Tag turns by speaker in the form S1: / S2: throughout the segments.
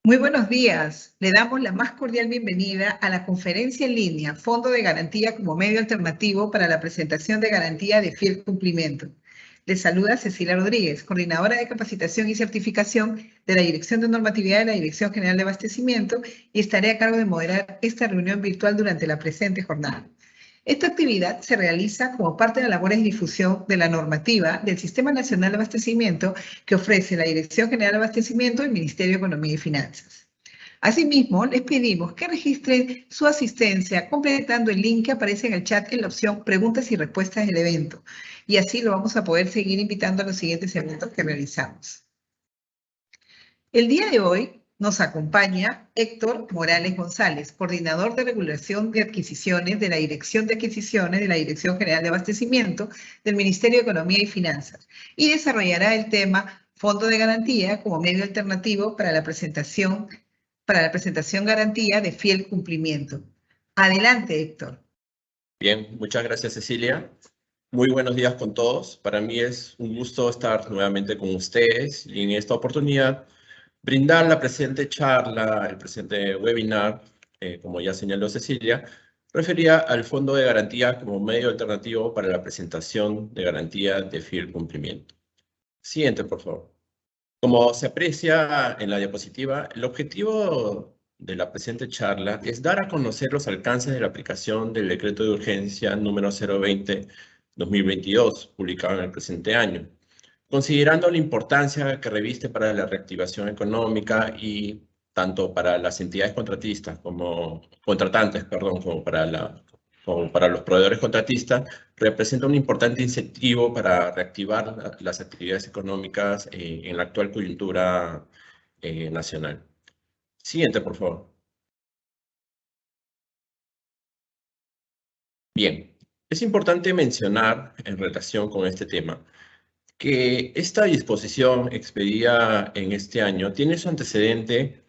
S1: Muy buenos días. Le damos la más cordial bienvenida a la conferencia en línea Fondo de Garantía como medio alternativo para la presentación de garantía de fiel cumplimiento. Les saluda Cecilia Rodríguez, coordinadora de capacitación y certificación de la Dirección de Normatividad de la Dirección General de Abastecimiento, y estaré a cargo de moderar esta reunión virtual durante la presente jornada. Esta actividad se realiza como parte de las labores de difusión de la normativa del Sistema Nacional de Abastecimiento que ofrece la Dirección General de Abastecimiento y el Ministerio de Economía y Finanzas. Asimismo, les pedimos que registren su asistencia completando el link que aparece en el chat en la opción Preguntas y Respuestas del evento, y así lo vamos a poder seguir invitando a los siguientes eventos que realizamos. El día de hoy nos acompaña Héctor Morales González, coordinador de regulación de adquisiciones de la Dirección de Adquisiciones de la Dirección General de Abastecimiento del Ministerio de Economía y Finanzas, y desarrollará el tema Fondo de Garantía como medio alternativo para la presentación garantía de fiel cumplimiento. Adelante, Héctor.
S2: Bien, muchas gracias, Cecilia. Muy buenos días con todos. Para mí es un gusto estar nuevamente con ustedes y en esta oportunidad brindar la presente charla, el presente webinar, como ya señaló Cecilia, refería al Fondo de Garantía como medio alternativo para la presentación de garantía de fiel cumplimiento. Siguiente, por favor. Como se aprecia en la diapositiva, el objetivo de la presente charla es dar a conocer los alcances de la aplicación del Decreto de Urgencia número 020-2022, publicado en el presente año, considerando la importancia que reviste para la reactivación económica y tanto para las entidades contratantes, como para los proveedores contratistas, representa un importante incentivo para reactivar las actividades económicas en la actual coyuntura nacional. Siguiente, por favor. Bien, es importante mencionar en relación con este tema que esta disposición expedida en este año tiene su antecedente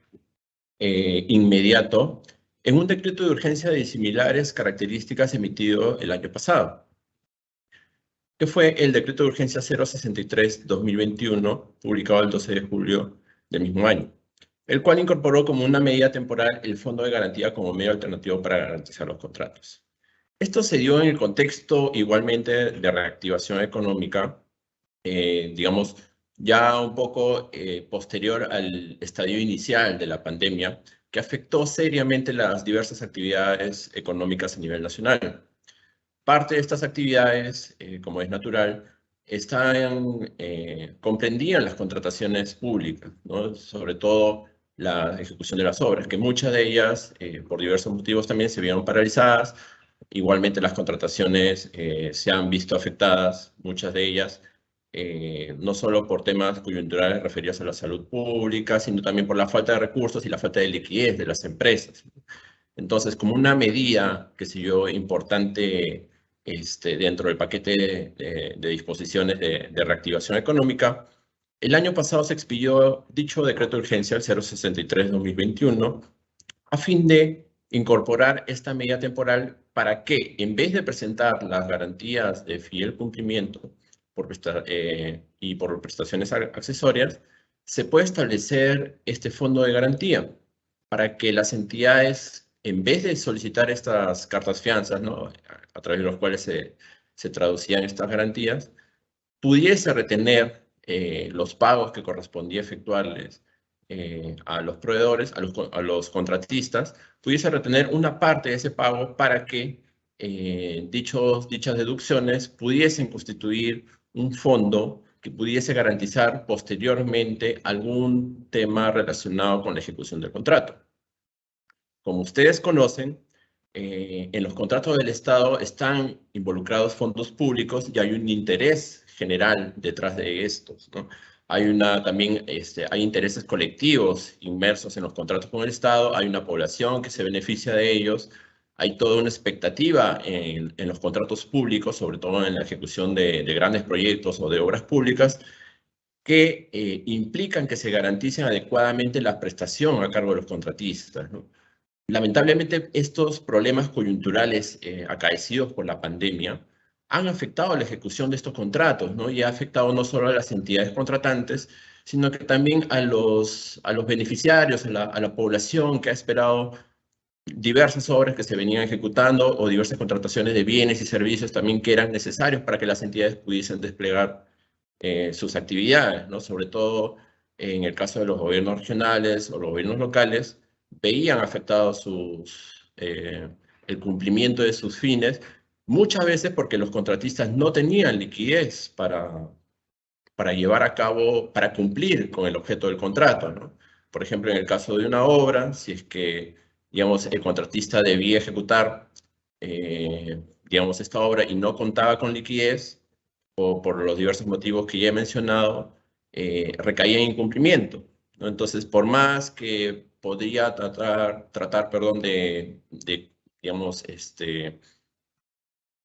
S2: inmediato en un decreto de urgencia de similares características emitido el año pasado, que fue el decreto de urgencia 063-2021, publicado el 12 de julio del mismo año, el cual incorporó como una medida temporal el Fondo de Garantía como medio alternativo para garantizar los contratos. Esto se dio en el contexto igualmente de reactivación económica, digamos, ya un poco posterior al estadio inicial de la pandemia, que afectó seriamente las diversas actividades económicas a nivel nacional. Parte de estas actividades, como es natural, comprendían las contrataciones públicas, ¿no? Sobre todo la ejecución de las obras, que muchas de ellas, por diversos motivos también, se vieron paralizadas. Igualmente las contrataciones se han visto afectadas, muchas de ellas, no solo por temas coyunturales referidos a la salud pública, sino también por la falta de recursos y la falta de liquidez de las empresas. Entonces, como una medida, qué sé yo, importante dentro del paquete de disposiciones de reactivación económica, el año pasado se expidió dicho decreto de urgencia, el 063-2021, a fin de incorporar esta medida temporal para que, en vez de presentar las garantías de fiel cumplimiento y por prestaciones accesorias, se puede establecer este fondo de garantía para que las entidades, en vez de solicitar estas cartas fianzas, ¿no?, a través de los cuales se traducían estas garantías, pudiese retener los pagos que correspondía efectuarles a los proveedores, a los contratistas, pudiese retener una parte de ese pago para que dichas deducciones pudiesen constituir un fondo que pudiese garantizar posteriormente algún tema relacionado con la ejecución del contrato. Como ustedes conocen, en los contratos del Estado están involucrados fondos públicos y hay un interés general detrás de estos, ¿no? También hay intereses colectivos inmersos en los contratos con el Estado, hay una población que se beneficia de ellos, hay toda una expectativa en los contratos públicos, sobre todo en la ejecución de grandes proyectos o de obras públicas, que implican que se garanticen adecuadamente la prestación a cargo de los contratistas, ¿no? Lamentablemente, estos problemas coyunturales acaecidos por la pandemia han afectado la ejecución de estos contratos, ¿no? Y ha afectado no solo a las entidades contratantes, sino que también a los beneficiarios, a la población que ha esperado diversas obras que se venían ejecutando o diversas contrataciones de bienes y servicios también que eran necesarios para que las entidades pudiesen desplegar sus actividades, ¿no? Sobre todo en el caso de los gobiernos regionales o los gobiernos locales, veían afectados el cumplimiento de sus fines, muchas veces porque los contratistas no tenían liquidez para llevar a cabo, para cumplir con el objeto del contrato, ¿no? Por ejemplo, en el caso de una obra, si es que, digamos, el contratista debía ejecutar, digamos, esta obra y no contaba con liquidez, o por los diversos motivos que ya he mencionado, recaía en incumplimiento, ¿no? Entonces, por más que podría perdón, digamos,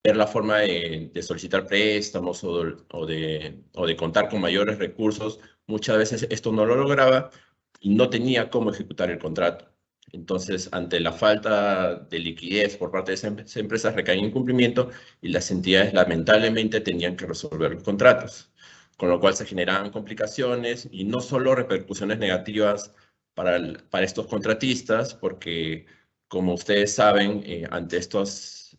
S2: ver la forma de solicitar préstamos o de contar con mayores recursos, muchas veces esto no lo lograba y no tenía cómo ejecutar el contrato. Entonces, ante la falta de liquidez por parte de esas empresas, recaía en incumplimiento y las entidades lamentablemente tenían que resolver los contratos, con lo cual se generaban complicaciones y no solo repercusiones negativas para estos contratistas, porque como ustedes saben, ante estos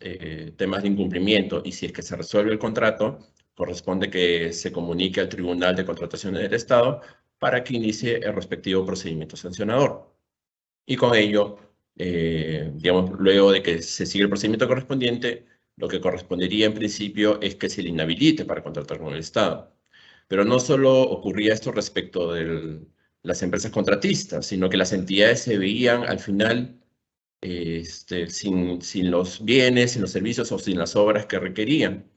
S2: temas de incumplimiento y si es que se resuelve el contrato, corresponde que se comunique al Tribunal de Contrataciones del Estado para que inicie el respectivo procedimiento sancionador. Y con ello, digamos, luego de que se siga el procedimiento correspondiente, lo que correspondería en principio es que se le inhabilite para contratar con el Estado. Pero no solo ocurría esto respecto de las empresas contratistas, sino que las entidades se veían al final sin los bienes, sin los servicios o sin las obras que requerían.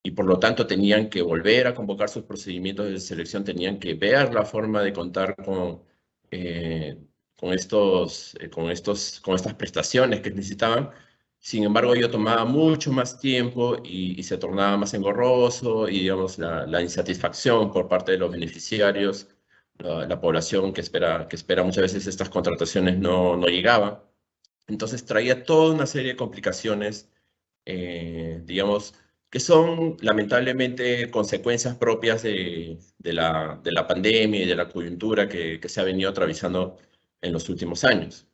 S2: Y por lo tanto tenían que volver a convocar sus procedimientos de selección, tenían que ver la forma de contar con estas prestaciones que necesitaban. Sin embargo, ello tomaba mucho más tiempo y se tornaba más engorroso y, digamos, la insatisfacción por parte de los beneficiarios, la población que espera muchas veces estas contrataciones no llegaba. Entonces traía toda una serie de complicaciones, digamos, que son lamentablemente consecuencias propias de la pandemia y de la coyuntura que se ha venido atravesando en los últimos años.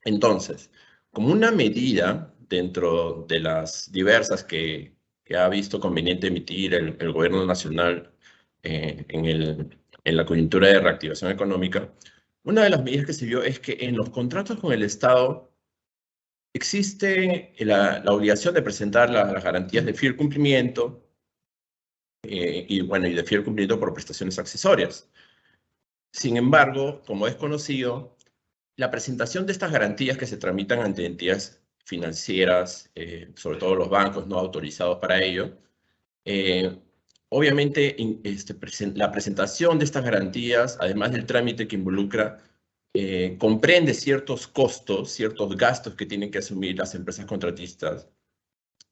S2: Entonces, como una medida dentro de las diversas que ha visto conveniente emitir el gobierno nacional en la coyuntura de reactivación económica, una de las medidas que se vio es que en los contratos con el Estado existe la obligación de presentar las garantías de fiel cumplimiento y de fiel cumplimiento por prestaciones accesorias. Sin embargo, como es conocido, la presentación de estas garantías que se tramitan ante entidades financieras, sobre todo los bancos no autorizados para ello, obviamente la presentación de estas garantías, además del trámite que involucra, comprende ciertos costos, ciertos gastos que tienen que asumir las empresas contratistas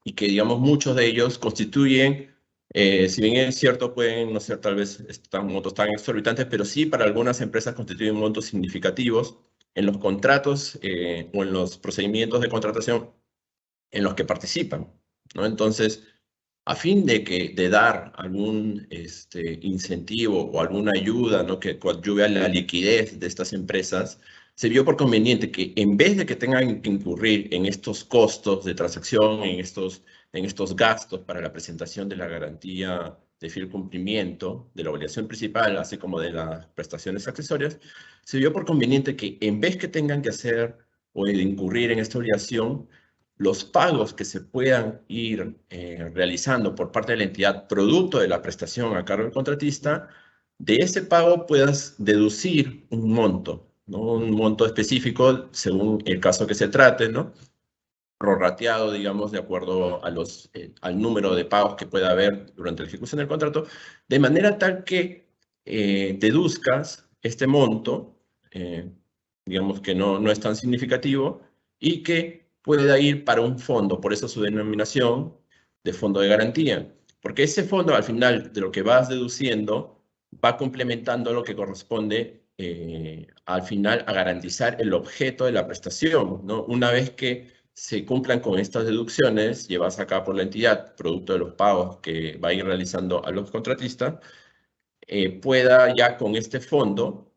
S2: y que, digamos, muchos de ellos constituyen, si bien es cierto, pueden no ser tal vez montos tan exorbitantes, pero sí para algunas empresas constituyen montos significativos en los contratos o en los procedimientos de contratación en los que participan, ¿no? Entonces, a fin de dar algún incentivo o alguna ayuda, ¿no?, que coadyuve a la liquidez de estas empresas, se vio por conveniente que en vez de que tengan que incurrir en estos costos de transacción, en estos gastos para la presentación de la garantía de fiel cumplimiento de la obligación principal, así como de las prestaciones accesorias, se vio por conveniente que en vez que tengan que hacer o de incurrir en esta obligación, los pagos que se puedan ir realizando por parte de la entidad producto de la prestación a cargo del contratista, de ese pago puedas deducir un monto, ¿no? Un monto específico según el caso que se trate, ¿no? Prorrateado, digamos, de acuerdo al número de pagos que pueda haber durante la ejecución del contrato, de manera tal que deduzcas este monto, digamos que no es tan significativo, y que pueda ir para un fondo, por eso su denominación de fondo de garantía, porque ese fondo al final de lo que vas deduciendo va complementando lo que corresponde al final a garantizar el objeto de la prestación, ¿no? Una vez que se cumplan con estas deducciones llevadas a cabo por la entidad, producto de los pagos que va a ir realizando a los contratistas, pueda ya con este fondo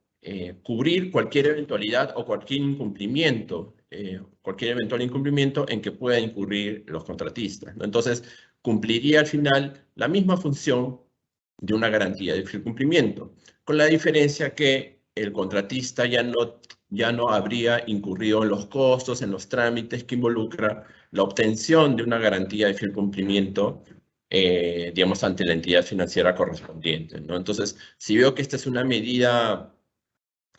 S2: cubrir cualquier eventualidad o cualquier incumplimiento en que puedan incurrir los contratistas, ¿no? Entonces, cumpliría al final la misma función de una garantía de fiel cumplimiento, con la diferencia que el contratista ya no habría incurrido en los costos, en los trámites que involucra la obtención de una garantía de fiel cumplimiento, digamos, ante la entidad financiera correspondiente, ¿no? Entonces, si veo que esta es una medida,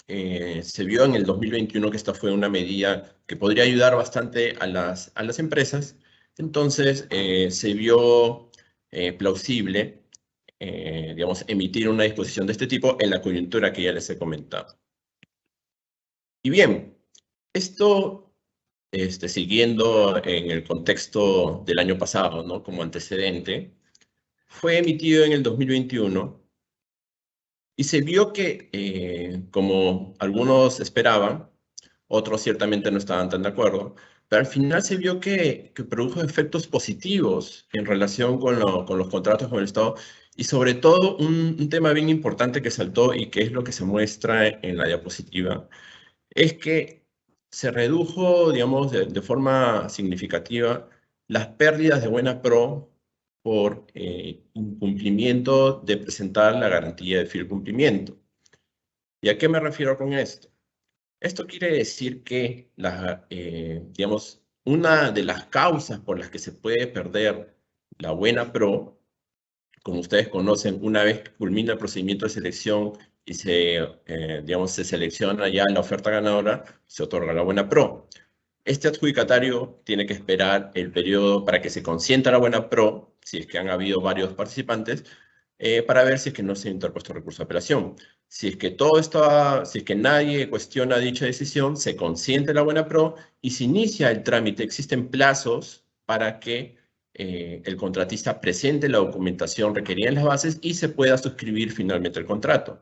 S2: se vio en el 2021 que esta fue una medida que podría ayudar bastante a las empresas, entonces se vio plausible, digamos, emitir una disposición de este tipo en la coyuntura que ya les he comentado. Y bien, esto, siguiendo en el contexto del año pasado, ¿no? Como antecedente, fue emitido en el 2021 y se vio que, como algunos esperaban, otros ciertamente no estaban tan de acuerdo, pero al final se vio que produjo efectos positivos en relación con los contratos con el Estado y sobre todo un tema bien importante que saltó y que es lo que se muestra en la diapositiva, es que se redujo, digamos, de forma significativa las pérdidas de buena pro por incumplimiento de presentar la garantía de fiel cumplimiento. ¿Y a qué me refiero con esto? Esto quiere decir que, digamos, una de las causas por las que se puede perder la buena pro, como ustedes conocen, una vez que culmina el procedimiento de selección y digamos, se selecciona ya la oferta ganadora, se otorga la buena pro. Este adjudicatario tiene que esperar el periodo para que se consienta la buena pro, si es que han habido varios participantes, para ver si es que no se ha interpuesto recurso de apelación. Si es que nadie cuestiona dicha decisión, se consiente la buena pro y se inicia el trámite. Existen plazos para que el contratista presente la documentación requerida en las bases y se pueda suscribir finalmente el contrato.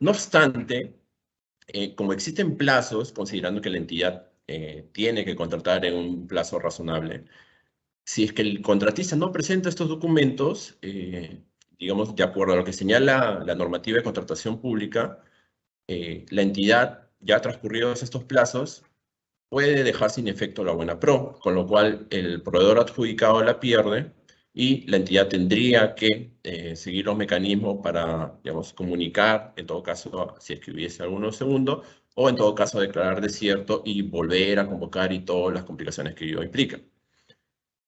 S2: No obstante, como existen plazos, considerando que la entidad tiene que contratar en un plazo razonable, si es que el contratista no presenta estos documentos, digamos, de acuerdo a lo que señala la normativa de contratación pública, la entidad, ya transcurridos estos plazos, puede dejar sin efecto la buena pro, con lo cual el proveedor adjudicado la pierde y la entidad tendría que seguir los mecanismos para, digamos, comunicar, en todo caso, si es que hubiese alguno segundo, o en todo caso declarar desierto y volver a convocar y todas las complicaciones que ello implica.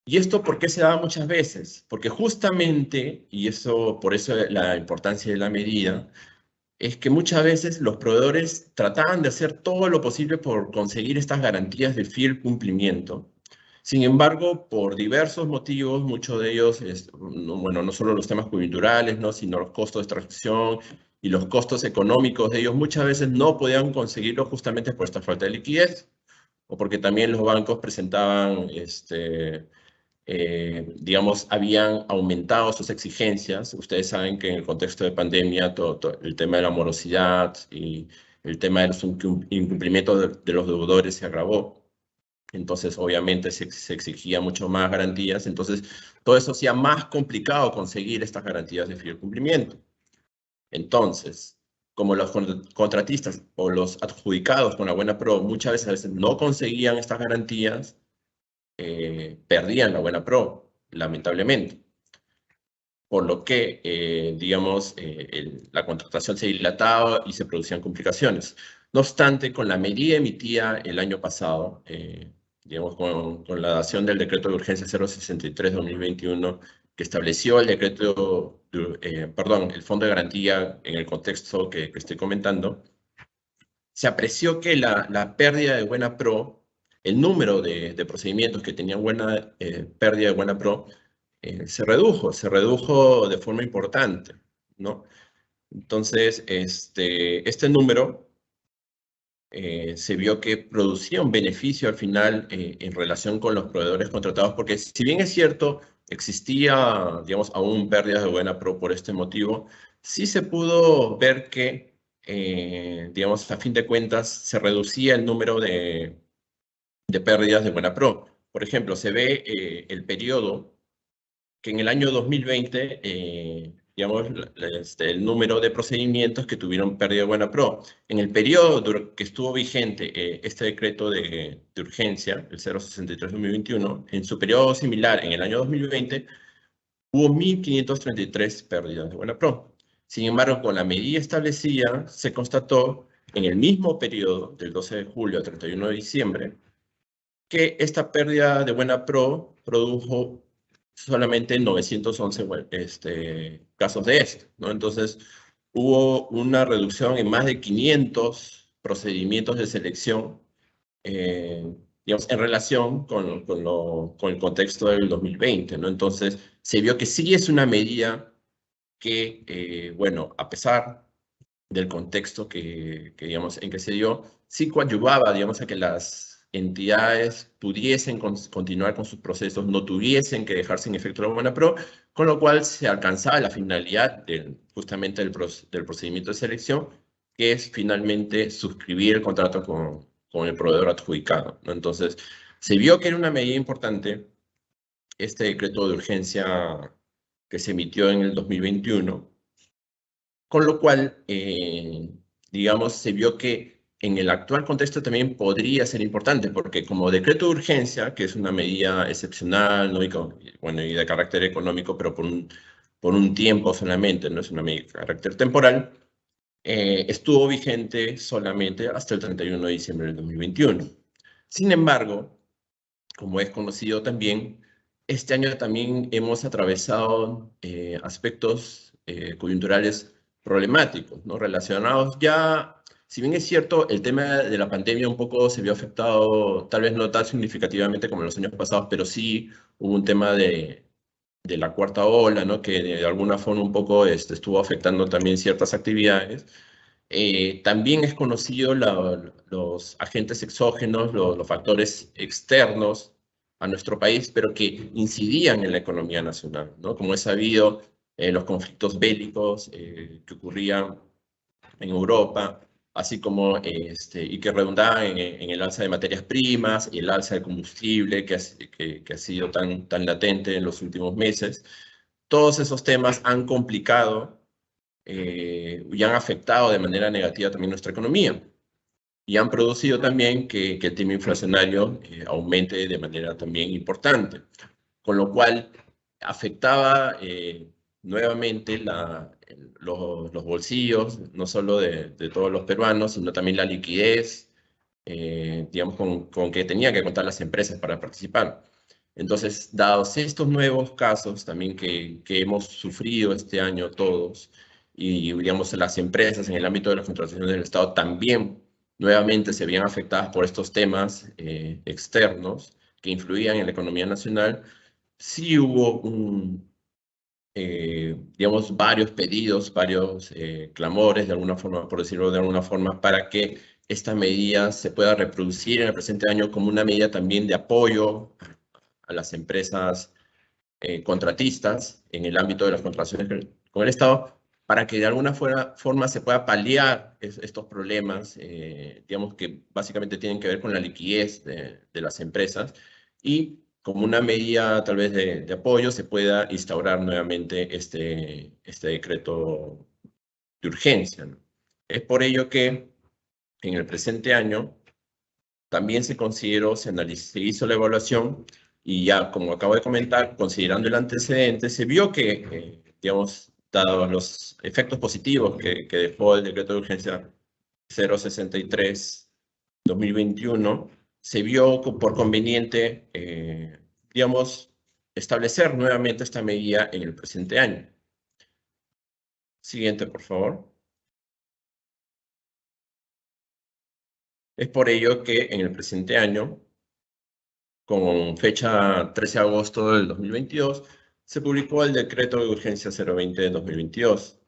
S2: ¿Y esto por qué se da muchas veces? Porque justamente, y por eso la importancia de la medida, es que muchas veces los proveedores trataban de hacer todo lo posible por conseguir estas garantías de fiel cumplimiento. Sin embargo, por diversos motivos, muchos de ellos, bueno, no solo los temas coyunturales, ¿no? Sino los costos de extracción y los costos económicos de ellos, muchas veces no podían conseguirlo justamente por esta falta de liquidez, o porque también los bancos presentaban digamos, habían aumentado sus exigencias. Ustedes saben que en el contexto de pandemia todo el tema de la morosidad y el tema de los incumplimientos de los deudores se agravó. Entonces, obviamente, se exigía mucho más garantías. Entonces, todo eso hacía más complicado conseguir estas garantías de fiel cumplimiento. Entonces, como los contratistas o los adjudicados con la buena pro muchas veces a veces no conseguían estas garantías, perdían la buena pro, lamentablemente. Por lo que, digamos, la contratación se dilataba y se producían complicaciones. No obstante, con la medida emitida el año pasado, digamos, con la dación del decreto de urgencia 063-2021, que estableció el decreto, el fondo de garantía en el contexto que estoy comentando, se apreció que la pérdida de buena pro, el número de procedimientos que tenían pérdida de buena pro, se redujo de forma importante, ¿no? Entonces, este número se vio que producía un beneficio al final en relación con los proveedores contratados, porque si bien es cierto, existía, digamos, aún pérdidas de buena pro por este motivo, sí se pudo ver que, digamos, a fin de cuentas, se reducía el número de pérdidas de buena pro. Por ejemplo, se ve el periodo que en el año 2020 digamos, el número de procedimientos que tuvieron pérdida de buena pro. En el periodo que estuvo vigente este decreto de urgencia, el 063/2021, en su periodo similar, en el año 2020, hubo 1.533 pérdidas de buena pro. Sin embargo, con la medida establecida, se constató en el mismo periodo, del 12 de julio al 31 de diciembre, que esta pérdida de buena pro produjo solamente 911 casos de esto, ¿no? Entonces, hubo una reducción en más de 500 procedimientos de selección, digamos, en relación con el contexto del 2020, ¿no? Entonces, se vio que sí es una medida que, bueno, a pesar del contexto digamos, en que se dio, sí coadyuvaba, digamos, a que las entidades pudiesen continuar con sus procesos, no tuviesen que dejar sin efecto la buena pro, con lo cual se alcanzaba la finalidad justamente del procedimiento de selección, que es finalmente suscribir el contrato con el proveedor adjudicado, ¿no? Entonces, se vio que era una medida importante este decreto de urgencia que se emitió en el 2021, con lo cual, digamos, se vio que en el actual contexto también podría ser importante, porque como decreto de urgencia, que es una medida excepcional, ¿no? Y de carácter económico, pero por un tiempo solamente, no es una medida de carácter temporal, estuvo vigente solamente hasta el 31 de diciembre del 2021. Sin embargo, como es conocido también, este año también hemos atravesado aspectos coyunturales problemáticos, ¿no? Relacionados ya, si bien es cierto, el tema de la pandemia un poco se vio afectado, tal vez no tan significativamente como en los años pasados, pero sí hubo un tema de la cuarta ola, ¿no? Que de alguna forma un poco estuvo afectando también ciertas actividades. También es conocido los agentes exógenos, los factores externos a nuestro país, pero que incidían en la economía nacional, ¿no? Como es sabido, los conflictos bélicos que ocurrían en Europa, así como, y que redundaban en el alza de materias primas y el alza de combustible que ha sido tan latente en los últimos meses. Todos esos temas han complicado y han afectado de manera negativa también nuestra economía y han producido también que el tema inflacionario aumente de manera también importante, con lo cual afectaba nuevamente los bolsillos, no solo de todos los peruanos, sino también la liquidez, digamos, con que tenían que contar las empresas para participar. Entonces, dados estos nuevos casos también que hemos sufrido este año todos, y digamos las empresas en el ámbito de las contrataciones del Estado también nuevamente se veían afectadas por estos temas externos que influían en la economía nacional, sí hubo digamos, varios pedidos, varios clamores, de alguna forma, por decirlo de alguna forma, para que esta medida se pueda reproducir en el presente año como una medida también de apoyo a las empresas contratistas en el ámbito de las contrataciones con el Estado, para que de alguna forma se pueda paliar estos problemas, digamos que básicamente tienen que ver con la liquidez de las empresas, y como una medida tal vez de apoyo se pueda instaurar nuevamente este decreto de urgencia, ¿no? Es por ello que en el presente año también se consideró, se hizo la evaluación y ya, como acabo de comentar, considerando el antecedente, se vio que, digamos, dados los efectos positivos que dejó el decreto de urgencia 063/2021, se vio por conveniente, digamos, establecer nuevamente esta medida en el presente año. Siguiente, por favor. Es por ello que en el presente año, con fecha 13 de agosto del 2022, se publicó el decreto de urgencia 020 de 2022,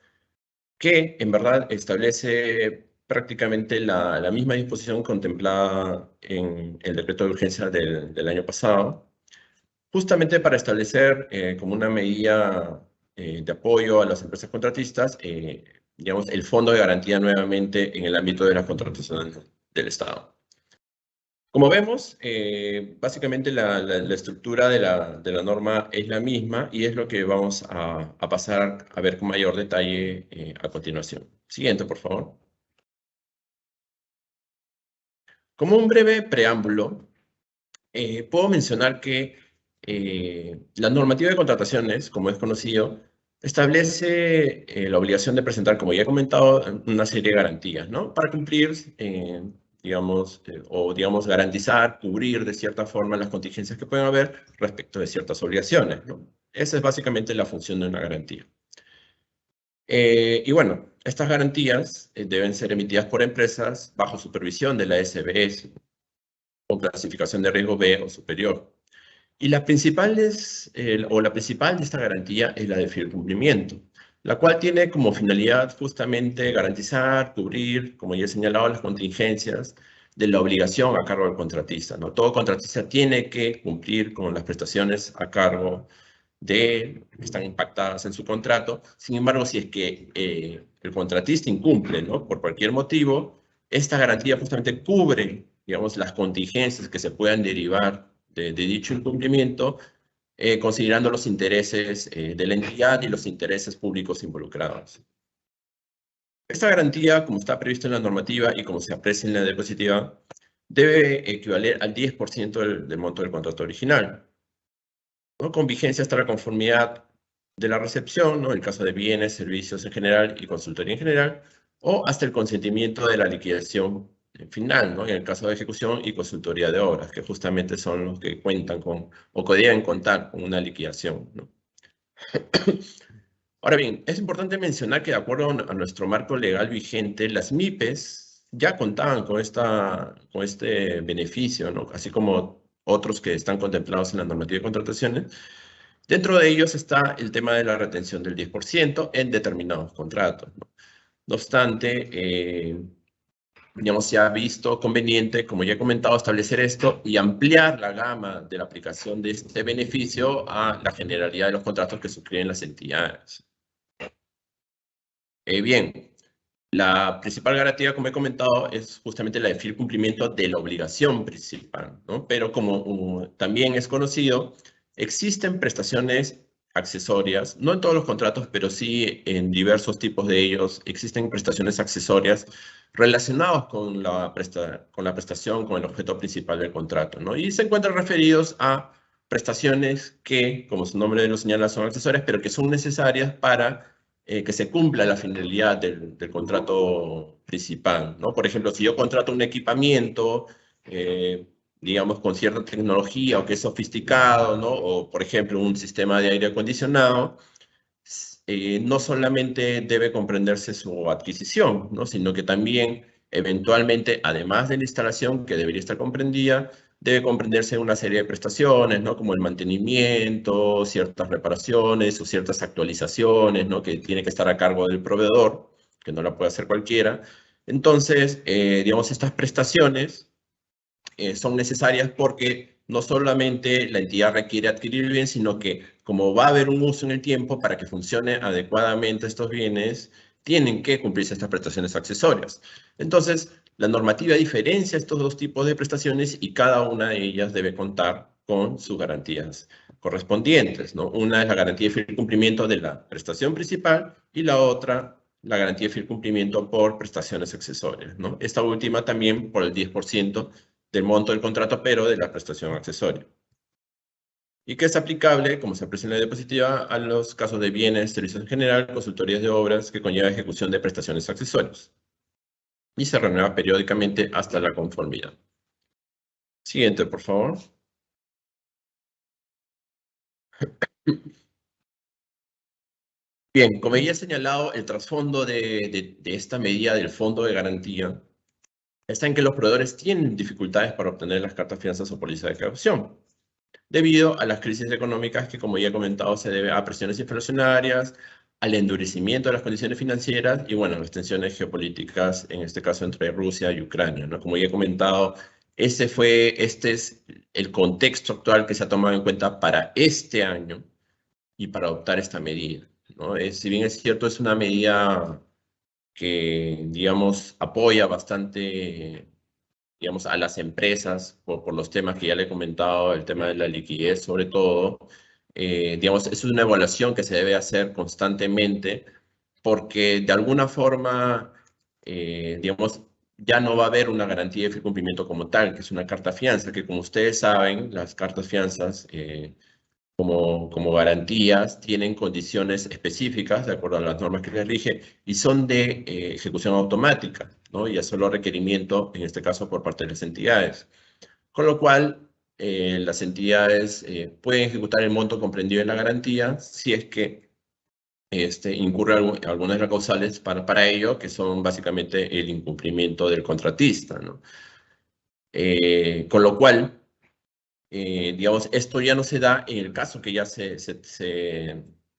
S2: que en verdad establece prácticamente la misma disposición contemplada en el decreto de urgencia del año pasado, justamente para establecer como una medida de apoyo a las empresas contratistas, digamos, el fondo de garantía nuevamente en el ámbito de las contrataciones del Estado. Como vemos, básicamente la estructura de la norma es la misma y es lo que vamos a pasar a ver con mayor detalle a continuación. Siguiente, por favor. Como un breve preámbulo, puedo mencionar que la normativa de contrataciones, como es conocido, establece la obligación de presentar, como ya he comentado, una serie de garantías, ¿no? Para cumplir, digamos, digamos, garantizar, cubrir de cierta forma las contingencias que pueden haber respecto de ciertas obligaciones, ¿no? Esa es básicamente la función de una garantía. Y bueno, estas garantías deben ser emitidas por empresas bajo supervisión de la SBS o clasificación de riesgo B o superior. Y la principal la principal de esta garantía es la de fiel cumplimiento, la cual tiene como finalidad justamente garantizar, cubrir, como ya he señalado, las contingencias de la obligación a cargo del contratista, ¿no? Todo contratista tiene que cumplir con las prestaciones a cargo que están impactadas en su contrato. Sin embargo, si es que el contratista incumple, ¿no? Por cualquier motivo, esta garantía justamente cubre, digamos, las contingencias que se puedan derivar de dicho incumplimiento, considerando los intereses de la entidad y los intereses públicos involucrados. Esta garantía, como está previsto en la normativa y como se aprecia en la diapositiva, debe equivaler al 10% del monto del contrato original, ¿no? Con vigencia hasta la conformidad de la recepción, ¿no? En el caso de bienes, servicios en general y consultoría en general, o hasta el consentimiento de la liquidación final, ¿no? En el caso de ejecución y consultoría de obras, que justamente son los que cuentan con, o que deben contar con una liquidación, ¿no? Ahora bien, es importante mencionar que de acuerdo a nuestro marco legal vigente, las MIPES ya contaban con este beneficio, ¿no? Así como otros que están contemplados en la normativa de contrataciones. Dentro de ellos está el tema de la retención del 10% en determinados contratos, ¿no? No obstante, digamos, se ha visto conveniente, como ya he comentado, establecer esto y ampliar la gama de la aplicación de este beneficio a la generalidad de los contratos que suscriben las entidades. Bien, la principal garantía, como he comentado, es justamente la de fiel cumplimiento de la obligación principal, ¿no? Pero como también es conocido, existen prestaciones accesorias, no en todos los contratos, pero sí en diversos tipos de ellos, existen prestaciones accesorias relacionadas con la prestación, con el objeto principal del contrato, ¿no? Y se encuentran referidos a prestaciones que, como su nombre lo señala, son accesorias, pero que son necesarias para que se cumpla la finalidad del contrato principal, ¿no? Por ejemplo, si yo contrato un equipamiento, digamos, con cierta tecnología o que es sofisticado, ¿no? O, por ejemplo, un sistema de aire acondicionado, no solamente debe comprenderse su adquisición, ¿no? Sino que también, eventualmente, además de la instalación, que debería estar comprendida, debe comprenderse una serie de prestaciones, ¿no? Como el mantenimiento, ciertas reparaciones o ciertas actualizaciones, ¿no? Que tiene que estar a cargo del proveedor, que no la puede hacer cualquiera. Entonces, digamos, estas prestaciones son necesarias porque no solamente la entidad requiere adquirir el bien, sino que como va a haber un uso en el tiempo, para que funcione adecuadamente estos bienes, tienen que cumplirse estas prestaciones accesorias. Entonces, la normativa diferencia estos dos tipos de prestaciones y cada una de ellas debe contar con sus garantías correspondientes, ¿no? Una es la garantía de fiel cumplimiento de la prestación principal y la otra, la garantía de fiel cumplimiento por prestaciones accesorias, ¿no? Esta última también por el 10% del monto del contrato, pero de la prestación accesoria. Y que es aplicable, como se aprecia en la diapositiva, a los casos de bienes, servicios en general, consultorías de obras que conlleva ejecución de prestaciones accesorias. Y se renueva periódicamente hasta la conformidad. Siguiente, por favor. Bien, como ya he señalado, el trasfondo de esta medida del fondo de garantía está en que los proveedores tienen dificultades para obtener las cartas, fianzas o pólizas de caución, debido a las crisis económicas que, como ya he comentado, se debe a presiones inflacionarias, al endurecimiento de las condiciones financieras y, bueno, las tensiones geopolíticas, en este caso entre Rusia y Ucrania, ¿no? Como ya he comentado, este es el contexto actual que se ha tomado en cuenta para este año y para adoptar esta medida, ¿no? Si bien es cierto, es una medida que, digamos, apoya bastante digamos, a las empresas por los temas que ya le he comentado, el tema de la liquidez sobre todo. Digamos, es una evaluación que se debe hacer constantemente porque de alguna forma, digamos, ya no va a haber una garantía de fiel cumplimiento como tal, que es una carta fianza, que como ustedes saben, las cartas fianzas como garantías tienen condiciones específicas de acuerdo a las normas que les rige y son de ejecución automática, ¿no? Y a solo requerimiento, en este caso, por parte de las entidades. Con lo cual, las entidades pueden ejecutar el monto comprendido en la garantía si es que incurre algunas de las causales para ello, que son básicamente el incumplimiento del contratista, ¿no? Con lo cual, digamos, esto ya no se da en el caso que ya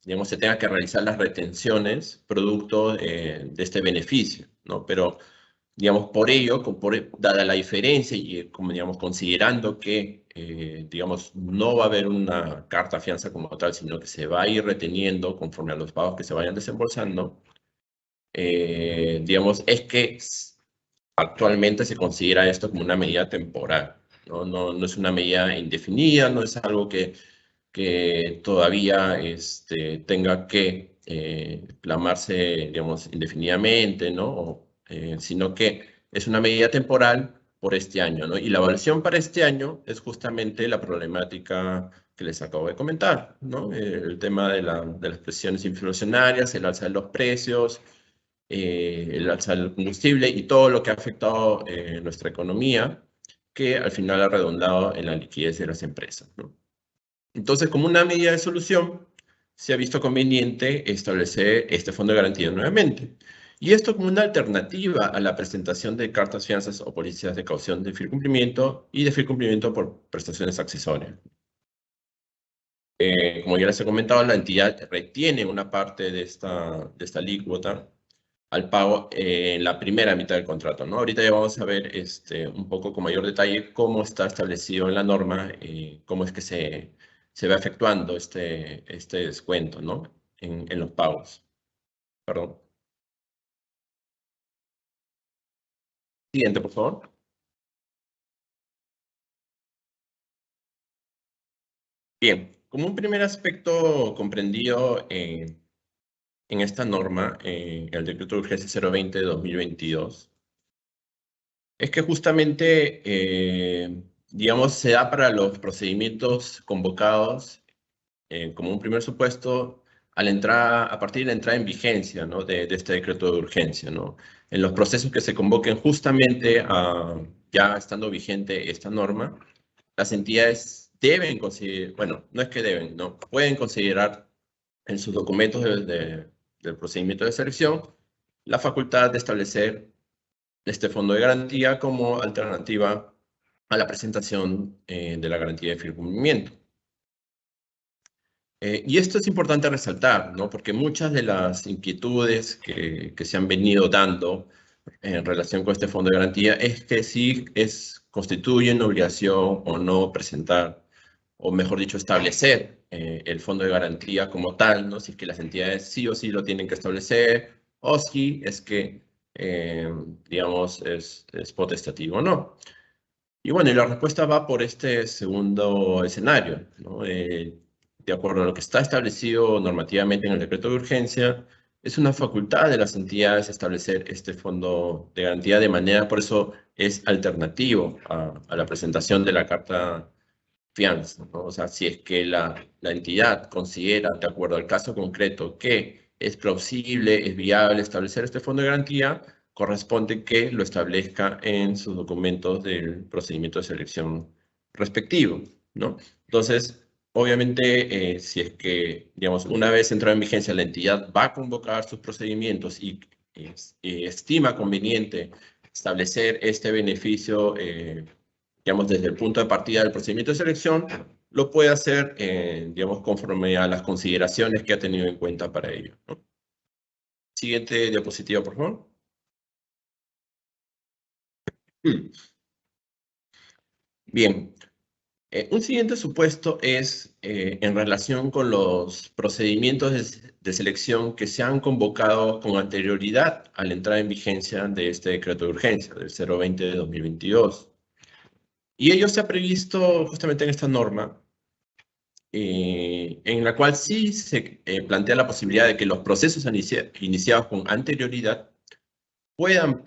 S2: digamos, se tenga que realizar las retenciones producto de este beneficio, ¿no? Pero, digamos, por ello, dada la diferencia y, como, digamos, considerando que, digamos, no va a haber una carta fianza como tal, sino que se va a ir reteniendo conforme a los pagos que se vayan desembolsando, digamos, es que actualmente se considera esto como una medida temporal, ¿no? No es una medida indefinida, no es algo que todavía tenga que plamarse, digamos, indefinidamente, ¿no? Sino que es una medida temporal por este año, ¿no? Y la evaluación para este año es justamente la problemática que les acabo de comentar, ¿no? El tema de las presiones inflacionarias, el alza de los precios, el alza del combustible y todo lo que ha afectado nuestra economía, que al final ha redundado en la liquidez de las empresas, ¿no? Entonces, como una medida de solución, se ha visto conveniente establecer este fondo de garantía nuevamente. Y esto como una alternativa a la presentación de cartas fianzas o pólizas de caución de fiel cumplimiento y de fiel cumplimiento por prestaciones accesorias. Como ya les he comentado, la entidad retiene una parte de esta alícuota al pago en la primera mitad del contrato, ¿no? Ahorita ya vamos a ver un poco con mayor detalle cómo está establecido en la norma, cómo es que se va efectuando este descuento, ¿no? En los pagos. Perdón. Siguiente, por favor. Bien, como un primer aspecto comprendido en esta norma, el decreto de urgencia 020 de 2022, es que justamente, digamos, se da para los procedimientos convocados como un primer supuesto a partir de la entrada en vigencia, ¿no? de este decreto de urgencia, ¿no? En los procesos que se convoquen justamente ya estando vigente esta norma, las entidades deben considerar, bueno, no es que deben, no, pueden considerar en sus documentos del procedimiento de selección la facultad de establecer este fondo de garantía como alternativa a la presentación de la garantía de fiel cumplimiento. Y esto es importante resaltar, ¿no? Porque muchas de las inquietudes que se han venido dando en relación con este fondo de garantía es que si constituye una obligación o no presentar, o mejor dicho, establecer el fondo de garantía como tal, ¿no? Si es que las entidades sí o sí lo tienen que establecer, o si es que, digamos, es potestativo o no. Y bueno, y la respuesta va por este segundo escenario, ¿no? De acuerdo a lo que está establecido normativamente en el decreto de urgencia, es una facultad de las entidades establecer este fondo de garantía de manera, por eso es alternativo a la presentación de la carta fianza, ¿no? O sea, si es que la entidad considera, de acuerdo al caso concreto, que es plausible, es viable establecer este fondo de garantía, corresponde que lo establezca en sus documentos del procedimiento de selección respectivo, ¿no? Entonces, obviamente, si es que, digamos, una vez entrada en vigencia, la entidad va a convocar sus procedimientos y estima conveniente establecer este beneficio, digamos, desde el punto de partida del procedimiento de selección, lo puede hacer, digamos, conforme a las consideraciones que ha tenido en cuenta para ello, ¿no? Siguiente diapositiva, por favor. Bien, un siguiente supuesto es en relación con los procedimientos de selección que se han convocado con anterioridad a la entrada en vigencia de este decreto de urgencia, del 020 de 2022. Y ello se ha previsto justamente en esta norma, en la cual sí se plantea la posibilidad de que los procesos iniciados con anterioridad puedan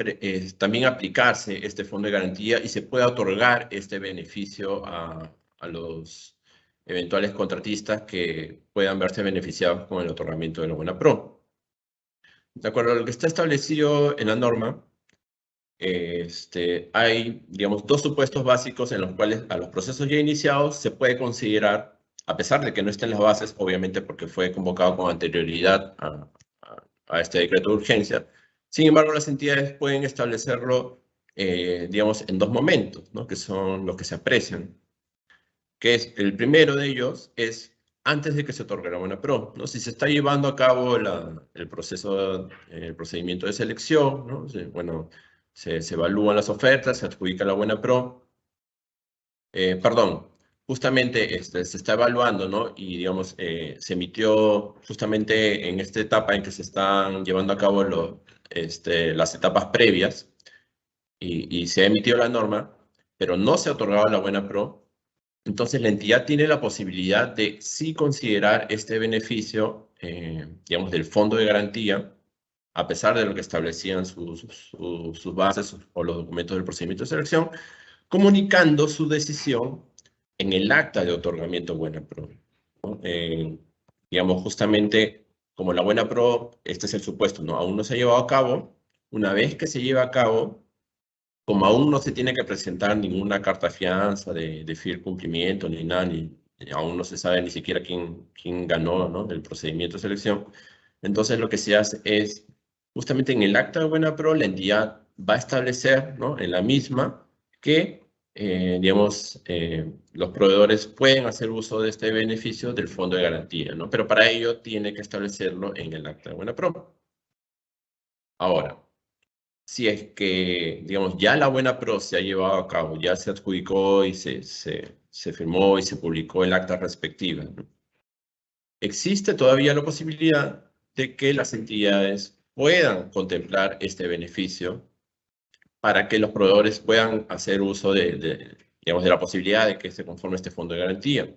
S2: también aplicarse este fondo de garantía y se pueda otorgar este beneficio a los eventuales contratistas que puedan verse beneficiados con el otorgamiento de la buena pro. De acuerdo a lo que está establecido en la norma, hay, digamos, dos supuestos básicos en los cuales a los procesos ya iniciados se puede considerar, a pesar de que no estén las bases, obviamente porque fue convocado con anterioridad a este decreto de urgencia. Sin embargo, las entidades pueden establecerlo, digamos, en dos momentos, ¿no? Que son los que se aprecian. Que es, el primero de ellos es antes de que se otorgue la buena pro, ¿no? Si se está llevando a cabo el procedimiento de selección, ¿no? Bueno, se evalúan las ofertas, se adjudica la buena pro. Perdón, justamente se está evaluando, ¿no? Y, digamos, se emitió justamente en esta etapa en que se están llevando a cabo las etapas previas y se ha emitido la norma, pero no se ha otorgado la buena pro. Entonces, la entidad tiene la posibilidad de sí considerar este beneficio, digamos, del fondo de garantía, a pesar de lo que establecían sus bases o los documentos del procedimiento de selección, comunicando su decisión en el acta de otorgamiento buena pro, ¿no? Digamos, justamente como la buena pro, este es el supuesto, ¿no? Aún no se ha llevado a cabo. Una vez que se lleva a cabo, como aún no se tiene que presentar ninguna carta fianza de fiel cumplimiento ni nada, aún no se sabe ni siquiera quién ganó, ¿no? El procedimiento de selección, entonces lo que se hace es, justamente en el acta de buena pro, la entidad va a establecer, ¿no? En la misma que, digamos, los proveedores pueden hacer uso de este beneficio del fondo de garantía, ¿no? Pero para ello tiene que establecerlo en el acta de buena pro. Ahora, si es que, digamos, ya la buena pro se ha llevado a cabo, ya se adjudicó y se firmó y se publicó el acta respectiva, ¿no? Existe todavía la posibilidad de que las entidades puedan contemplar este beneficio para que los proveedores puedan hacer uso digamos, de la posibilidad de que se conforme este fondo de garantía.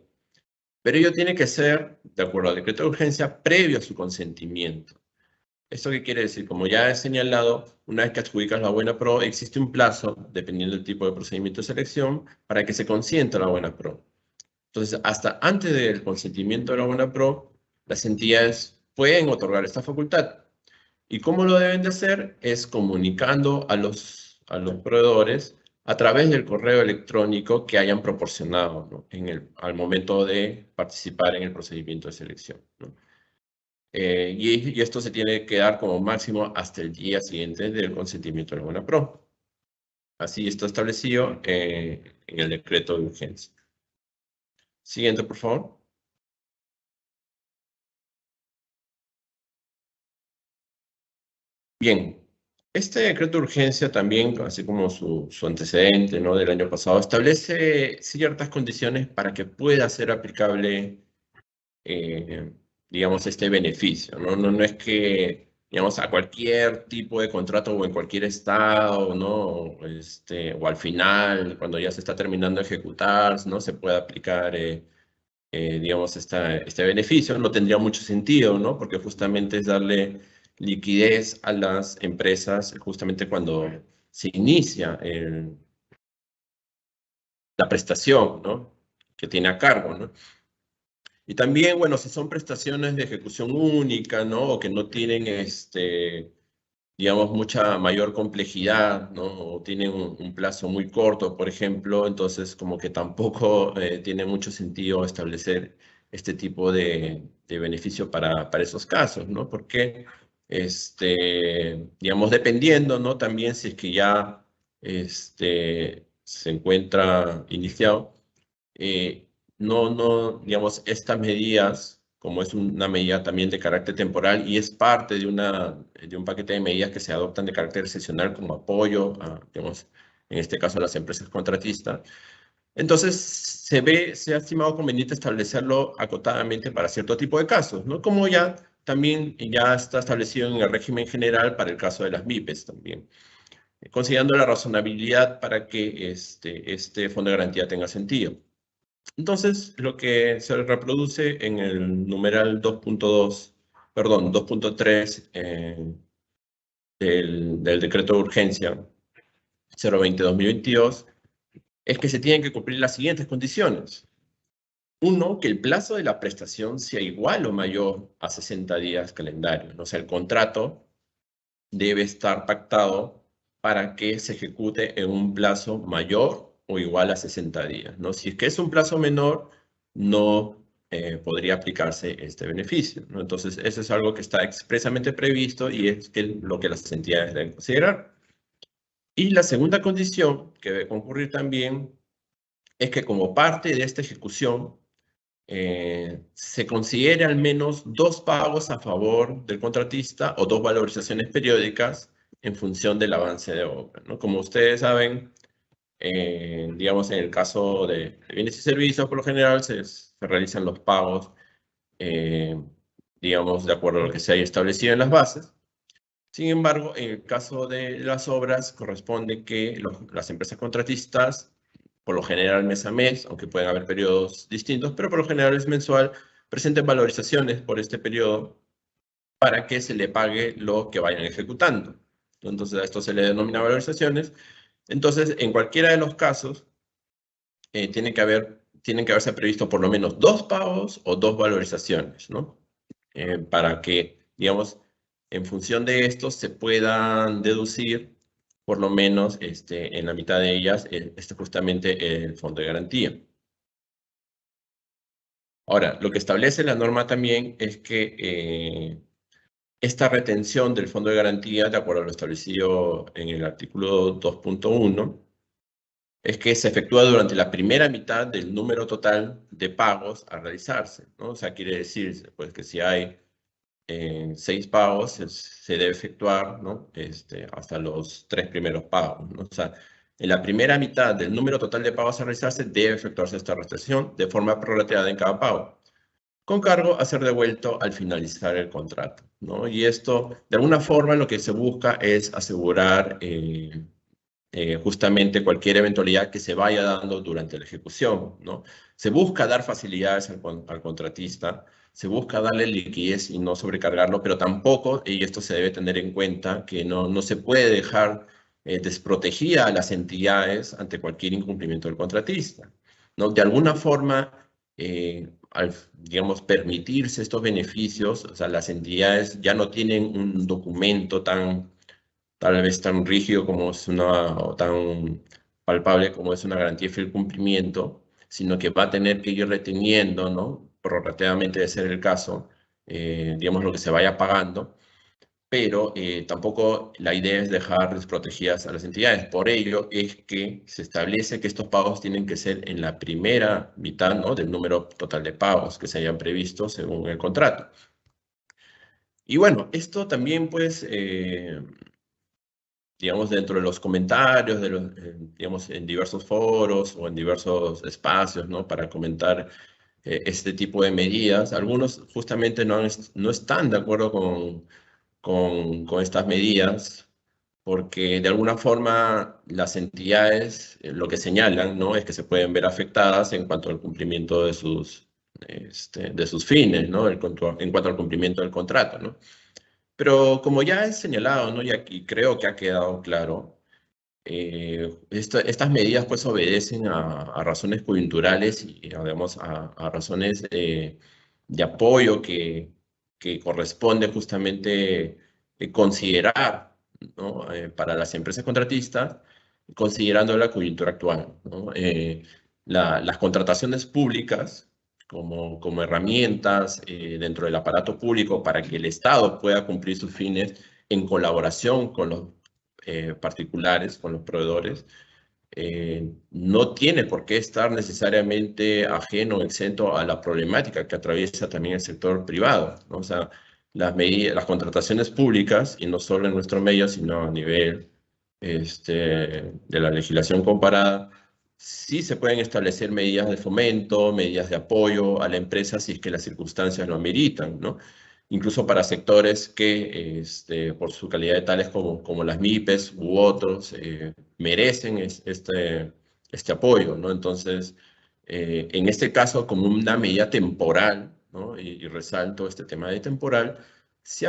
S2: Pero ello tiene que ser, de acuerdo al decreto de urgencia, previo a su consentimiento. ¿Esto qué quiere decir? Como ya he señalado, una vez que adjudicas la buena pro, existe un plazo, dependiendo del tipo de procedimiento de selección, para que se consienta la buena pro. Entonces, hasta antes del consentimiento de la buena pro, las entidades pueden otorgar esta facultad. ¿Y cómo lo deben de hacer? Es comunicando a los proveedores a través del correo electrónico que hayan proporcionado, ¿no? Al momento de participar en el procedimiento de selección, ¿no? Y esto se tiene que dar como máximo hasta el día siguiente del consentimiento de la buena pro. Así está establecido en el decreto de urgencia. Siguiente, por favor. Bien, este decreto de urgencia también, así como su antecedente, ¿no? Del año pasado, establece ciertas condiciones para que pueda ser aplicable, digamos, este beneficio, ¿no? No es que, digamos, a cualquier tipo de contrato o en cualquier estado, ¿no? O al final, cuando ya se está terminando de ejecutar, ¿no? Se pueda aplicar, digamos, este beneficio. No tendría mucho sentido, ¿no? Porque justamente es darle liquidez a las empresas justamente cuando se inicia la prestación, ¿no? Que tiene a cargo, ¿no? Y también, bueno, si son prestaciones de ejecución única, ¿no? O que no tienen, digamos, mucha mayor complejidad, ¿no? O tienen un plazo muy corto, por ejemplo, entonces como que tampoco tiene mucho sentido establecer este tipo de beneficio para esos casos, ¿no? Porque, digamos, dependiendo, ¿no? También si es que ya se encuentra iniciado, digamos, estas medidas, como es una medida también de carácter temporal y es parte de un paquete de medidas que se adoptan de carácter excepcional como apoyo a, digamos, en este caso a las empresas contratistas, entonces se ha estimado conveniente establecerlo acotadamente para cierto tipo de casos, ¿no? Como también ya está establecido en el régimen general para el caso de las MIPES también. considerando la razonabilidad para que este fondo de garantía tenga sentido. Entonces, lo que se reproduce en el numeral 2.3 del decreto de urgencia 020-2022 es que se tienen que cumplir las siguientes condiciones. Uno, que el plazo de la prestación sea igual o mayor a 60 días calendario. O sea, el contrato debe estar pactado para que se ejecute en un plazo mayor o igual a 60 días, ¿no? Si es que es un plazo menor, no podría aplicarse este beneficio, ¿no? Entonces, eso es algo que está expresamente previsto y es lo que las entidades deben considerar. Y la segunda condición que debe concurrir también es que como parte de esta ejecución se considere al menos 2 pagos a favor del contratista o 2 valorizaciones periódicas en función del avance de obra, ¿no? Como ustedes saben, digamos, en el caso de bienes y servicios, por lo general se realizan los pagos, digamos, de acuerdo a lo que se haya establecido en las bases. Sin embargo, en el caso de las obras, corresponde que las empresas contratistas, por lo general mes a mes, aunque pueden haber periodos distintos, pero por lo general es mensual, presenten valorizaciones por este periodo para que se le pague lo que vayan ejecutando. Entonces, a esto se le denomina valorizaciones. Entonces, en cualquiera de los casos, tienen que haberse previsto por lo menos 2 pagos o 2 valorizaciones, ¿no? Para que, digamos, en función de esto se puedan deducir por lo menos en la mitad de ellas justamente el fondo de garantía. Ahora, lo que establece la norma también es que esta retención del fondo de garantía, de acuerdo a lo establecido en el artículo 2.1, es que se efectúa durante la primera mitad del número total de pagos a realizarse, ¿no? O sea, quiere decir pues, que si hay 6 pagos, se debe efectuar, ¿no? Hasta los 3 primeros pagos, ¿no? O sea, en la primera mitad del número total de pagos a realizarse debe efectuarse esta retención de forma prorrateada en cada pago, con cargo a ser devuelto al finalizar el contrato, ¿no? Y esto, de alguna forma, lo que se busca es asegurar justamente cualquier eventualidad que se vaya dando durante la ejecución, ¿no? Se busca dar facilidades al contratista, se busca darle liquidez y no sobrecargarlo, pero tampoco, y esto se debe tener en cuenta, que no se puede dejar desprotegida a las entidades ante cualquier incumplimiento del contratista, ¿no? De alguna forma, al, digamos, permitirse estos beneficios, o sea, las entidades ya no tienen un documento tal vez tan rígido como es o tan palpable como es una garantía de fiel cumplimiento, sino que va a tener que ir reteniendo, ¿no? Prorrateadamente de ser el caso, digamos, lo que se vaya pagando, pero tampoco la idea es dejar desprotegidas a las entidades. Por ello es que se establece que estos pagos tienen que ser en la primera mitad, ¿no? Del número total de pagos que se hayan previsto según el contrato. Y bueno, esto también pues digamos, dentro de los comentarios, digamos, en diversos foros o en diversos espacios, ¿no? Para comentar este tipo de medidas. Algunos justamente no están de acuerdo con estas medidas, porque de alguna forma las entidades lo que señalan, ¿no? Es que se pueden ver afectadas en cuanto al cumplimiento de sus fines, ¿no? En cuanto al cumplimiento del contrato, ¿no? Pero como ya he señalado, ¿no? Y aquí creo que ha quedado claro, estas medidas pues obedecen a razones coyunturales y además a razones de apoyo que corresponde justamente considerar, ¿no? Para las empresas contratistas, considerando la coyuntura actual, ¿no? Las contrataciones públicas como herramientas dentro del aparato público para que el Estado pueda cumplir sus fines en colaboración con los particulares, con los proveedores, no tiene por qué estar necesariamente ajeno o exento a la problemática que atraviesa también el sector privado, ¿no? O sea, las contrataciones públicas, y no solo en nuestro medio, sino a nivel de la legislación comparada, sí se pueden establecer medidas de fomento, medidas de apoyo a la empresa si es que las circunstancias lo ameritan, ¿no? incluso para sectores que por su calidad de tales como las MIPES u otros merecen este apoyo, ¿no? Entonces, en este caso, como una medida temporal, ¿no? Y resalto este tema de temporal, se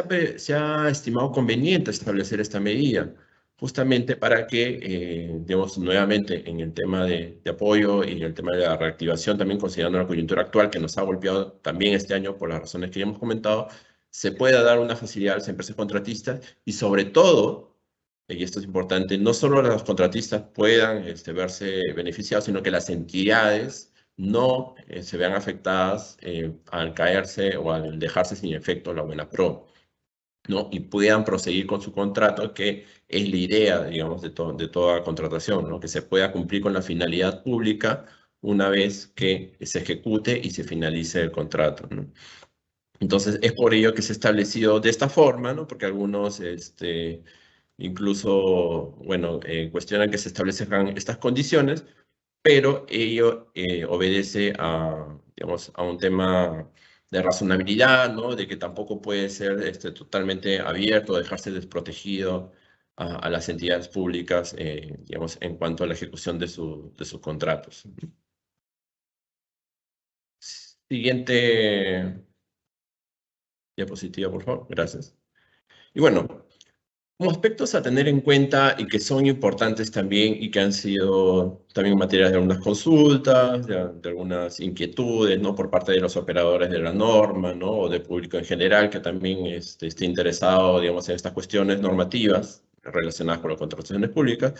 S2: ha estimado conveniente establecer esta medida, justamente para que, digamos, nuevamente en el tema de apoyo y en el tema de la reactivación, también considerando la coyuntura actual que nos ha golpeado también este año por las razones que ya hemos comentado, se pueda dar una facilidad a las empresas contratistas y sobre todo, y esto es importante, no solo los contratistas puedan verse beneficiados, sino que las entidades no se vean afectadas al caerse o al dejarse sin efecto la buena pro, ¿no? Y puedan proseguir con su contrato, que es la idea, digamos, de toda contratación, ¿no? Que se pueda cumplir con la finalidad pública una vez que se ejecute y se finalice el contrato, ¿no? Entonces, es por ello que se ha establecido de esta forma, ¿no? Porque algunos, incluso, bueno, cuestionan que se establezcan estas condiciones, pero ello obedece a, digamos, a un tema de razonabilidad, ¿no? De que tampoco puede ser totalmente abierto, dejarse desprotegido a las entidades públicas, digamos, en cuanto a la ejecución de sus contratos. Siguiente diapositiva, por favor. Gracias. Y bueno, como aspectos a tener en cuenta y que son importantes también y que han sido también materia de algunas consultas, de algunas inquietudes, ¿no? Por parte de los operadores de la norma, ¿no? O del público en general que también esté interesado, digamos, en estas cuestiones normativas relacionadas con las contrataciones públicas,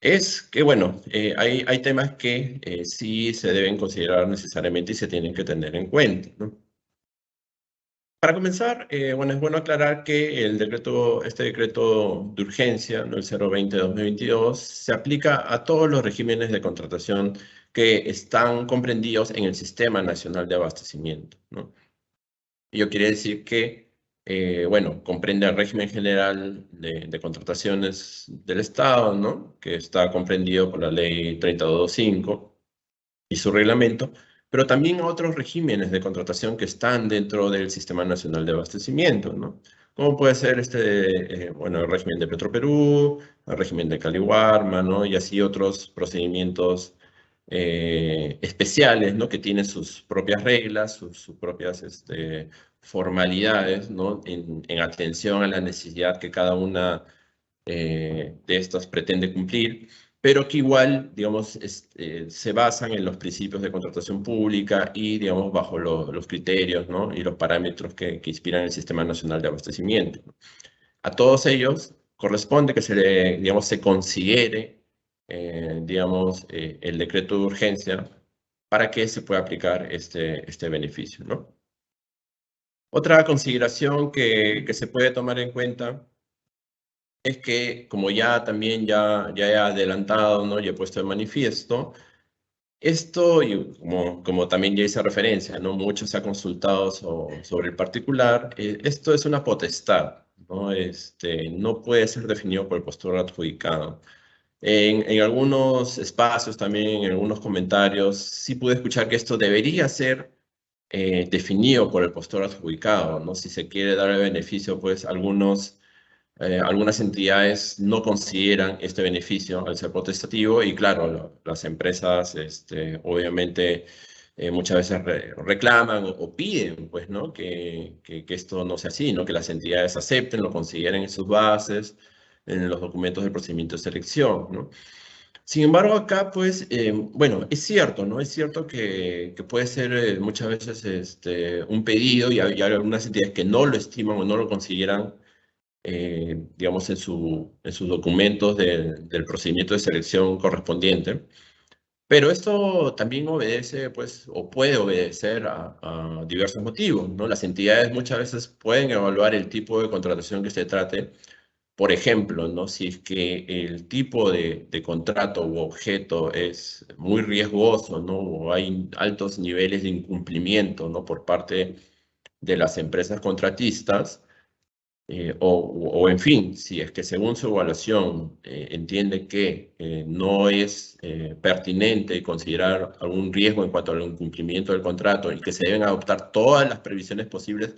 S2: es que, bueno, hay temas que sí se deben considerar necesariamente y se tienen que tener en cuenta, ¿no? Para comenzar, bueno, es bueno aclarar que este decreto de urgencia, ¿no? El 020-2022, se aplica a todos los regímenes de contratación que están comprendidos en el Sistema Nacional de Abastecimiento, ¿no? Ello quiere decir que, bueno, comprende el régimen general de contrataciones del Estado, ¿no? Que está comprendido por la Ley 3225 y su reglamento, pero también a otros regímenes de contratación que están dentro del Sistema Nacional de Abastecimiento, ¿no? Como puede ser bueno, el régimen de Petroperú, el régimen de Caliwarma, ¿no? Y así otros procedimientos especiales, ¿no? Que tienen sus propias reglas, sus propias formalidades, ¿no? En atención a la necesidad que cada una de estas pretende cumplir, pero que igual, digamos, se basan en los principios de contratación pública y, digamos, bajo los criterios, ¿no? Y los parámetros que inspiran el Sistema Nacional de Abastecimiento. A todos ellos corresponde que digamos, se considere, digamos, el decreto de urgencia para que se pueda aplicar este beneficio, ¿no? Otra consideración que se puede tomar en cuenta es que, como ya también ya he adelantado, ¿no? Y he puesto de manifiesto, esto, y como también ya hice referencia, ¿no? Mucho se ha consultado sobre el particular, esto es una potestad, ¿no? No puede ser definido por el postor adjudicado. En algunos espacios también, en algunos comentarios, sí pude escuchar que esto debería ser definido por el postor adjudicado, ¿no? Si se quiere dar el beneficio, pues algunas entidades no consideran este beneficio al ser potestativo y claro, las empresas obviamente muchas veces reclaman o piden pues, ¿no? Que esto no sea así, ¿no? Que las entidades acepten, lo consideren en sus bases, en los documentos del procedimiento de selección, ¿no? Sin embargo, acá, pues, bueno, es cierto, ¿no? Es cierto que puede ser muchas veces un pedido y hay algunas entidades que no lo estiman o no lo consideran digamos, en sus documentos del procedimiento de selección correspondiente. Pero esto también obedece, pues, o puede obedecer a diversos motivos, ¿no? Las entidades muchas veces pueden evaluar el tipo de contratación que se trate. Por ejemplo, ¿no? Si es que el tipo de contrato u objeto es muy riesgoso, ¿no? O hay altos niveles de incumplimiento, ¿no? Por parte de las empresas contratistas, o en fin, si es que según su evaluación entiende que no es pertinente considerar algún riesgo en cuanto al incumplimiento del contrato y que se deben adoptar todas las previsiones posibles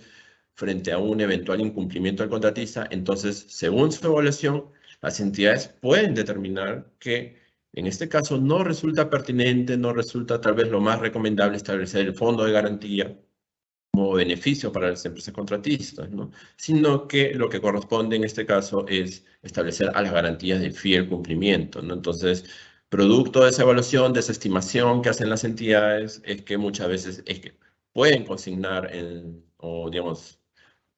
S2: frente a un eventual incumplimiento del contratista, entonces, según su evaluación, las entidades pueden determinar que en este caso no resulta pertinente, no resulta tal vez lo más recomendable establecer el fondo de garantía como beneficio para las empresas contratistas, ¿no? Sino que lo que corresponde en este caso es establecer a las garantías de fiel cumplimiento, ¿no? Entonces, producto de esa evaluación, de esa estimación que hacen las entidades, es que muchas veces es que pueden consignar o digamos,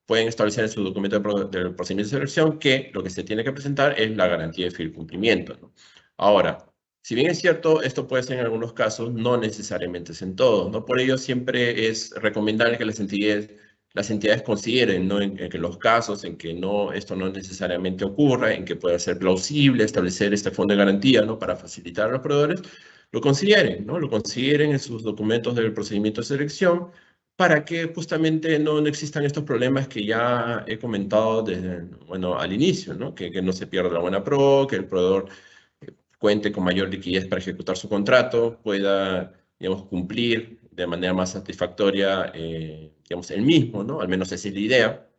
S2: pueden establecer en su documento del procedimiento de selección que lo que se tiene que presentar es la garantía de fiel cumplimiento, ¿no? Ahora, si bien es cierto, esto puede ser en algunos casos, no necesariamente es en todos, ¿no? Por ello siempre es recomendable que las entidades consideren, ¿no? En que los casos en que esto no necesariamente ocurra, en que pueda ser plausible establecer este fondo de garantía, ¿no? Para facilitar a los proveedores, lo consideren, ¿no? Lo consideren en sus documentos del procedimiento de selección para que justamente no existan estos problemas que ya he comentado desde, bueno, al inicio, ¿no? Que no se pierda la buena pro, que el proveedor cuente con mayor liquidez para ejecutar su contrato, pueda, digamos, cumplir de manera más satisfactoria, digamos, el mismo, ¿no? Al menos esa es la idea.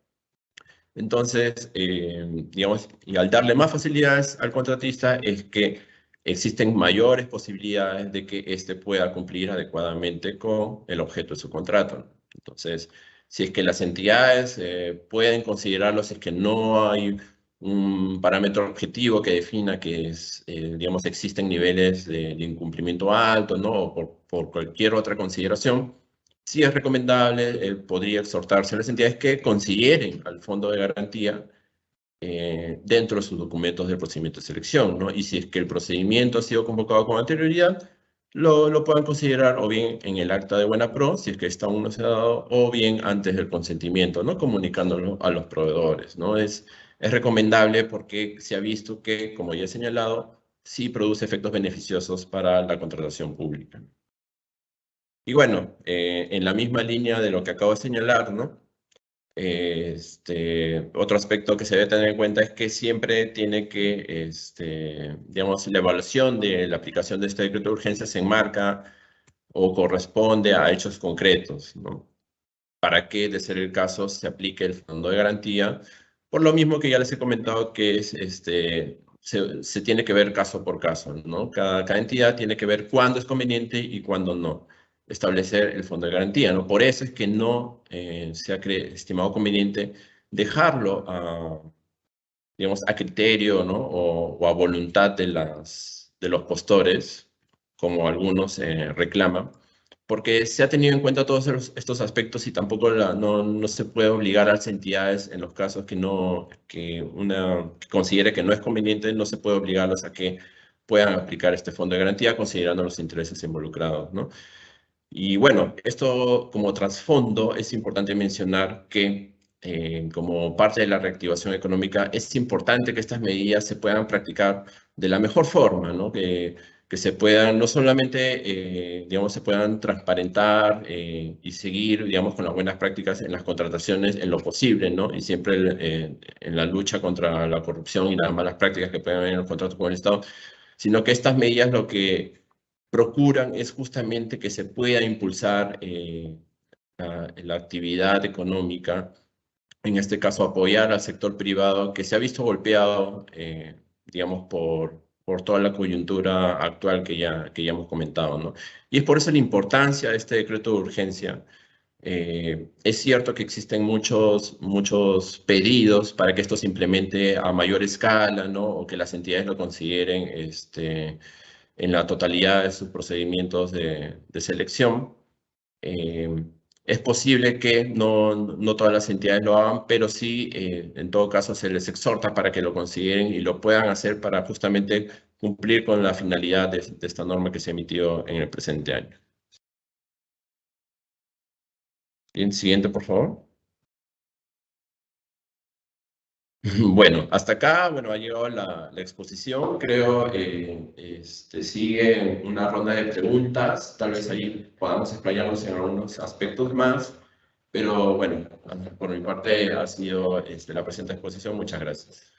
S2: Entonces, digamos, y al darle más facilidades al contratista es que existen mayores posibilidades de que éste pueda cumplir adecuadamente con el objeto de su contrato. Entonces, si es que las entidades pueden considerarlo, si es que no hay un parámetro objetivo que defina que digamos, existen niveles de incumplimiento alto, ¿no? O por cualquier otra consideración, sí es recomendable, podría exhortarse a las entidades que consideren al fondo de garantía dentro de sus documentos del procedimiento de selección, ¿no? Y si es que el procedimiento ha sido convocado con anterioridad, lo puedan considerar o bien en el acta de buena pro, si es que esta aún no se ha dado, o bien antes del consentimiento, ¿no? Comunicándolo a los proveedores, ¿no? Es recomendable porque se ha visto que, como ya he señalado, sí produce efectos beneficiosos para la contratación pública. Y bueno, en la misma línea de lo que acabo de señalar, ¿no? Otro aspecto que se debe tener en cuenta es que siempre tiene que, digamos, la evaluación de la aplicación de este decreto de urgencia se enmarca o corresponde a hechos concretos, ¿no? Para que, de ser el caso, se aplique el fondo de garantía, por lo mismo que ya les he comentado que se tiene que ver caso por caso, ¿no? Cada entidad tiene que ver cuándo es conveniente y cuándo no establecer el fondo de garantía, ¿no? Por eso es que no se ha estimado conveniente dejarlo digamos, a criterio, ¿no? O a voluntad de los postores, como algunos reclaman, porque se ha tenido en cuenta todos estos aspectos y tampoco no se puede obligar a las entidades en los casos que considere que no es conveniente, no se puede obligarlas a que puedan aplicar este fondo de garantía considerando los intereses involucrados, ¿no? Y bueno, esto como trasfondo es importante mencionar que como parte de la reactivación económica es importante que estas medidas se puedan practicar de la mejor forma, ¿no? Que se puedan, no solamente, digamos, se puedan transparentar y seguir, digamos, con las buenas prácticas en las contrataciones en lo posible, ¿no? Y siempre en la lucha contra la corrupción y las malas prácticas que pueden haber en los contratos con el Estado, sino que estas medidas lo que procuran es justamente que se pueda impulsar la actividad económica, en este caso apoyar al sector privado que se ha visto golpeado, digamos, por toda la coyuntura actual que ya hemos comentado, ¿no? Y es por eso la importancia de este decreto de urgencia. Es cierto que existen muchos pedidos para que esto se implemente a mayor escala, ¿no? O que las entidades lo consideren, en la totalidad de sus procedimientos de selección. Es posible que no todas las entidades lo hagan, pero sí, en todo caso, se les exhorta para que lo consideren y lo puedan hacer para justamente cumplir con la finalidad de esta norma que se emitió en el presente año. Bien, siguiente, por favor. Bueno, hasta acá, bueno, ha llegado la exposición. Creo sigue una ronda de preguntas. Tal vez ahí podamos explayarnos en algunos aspectos más. Pero bueno, por mi parte ha sido la presente exposición. Muchas gracias.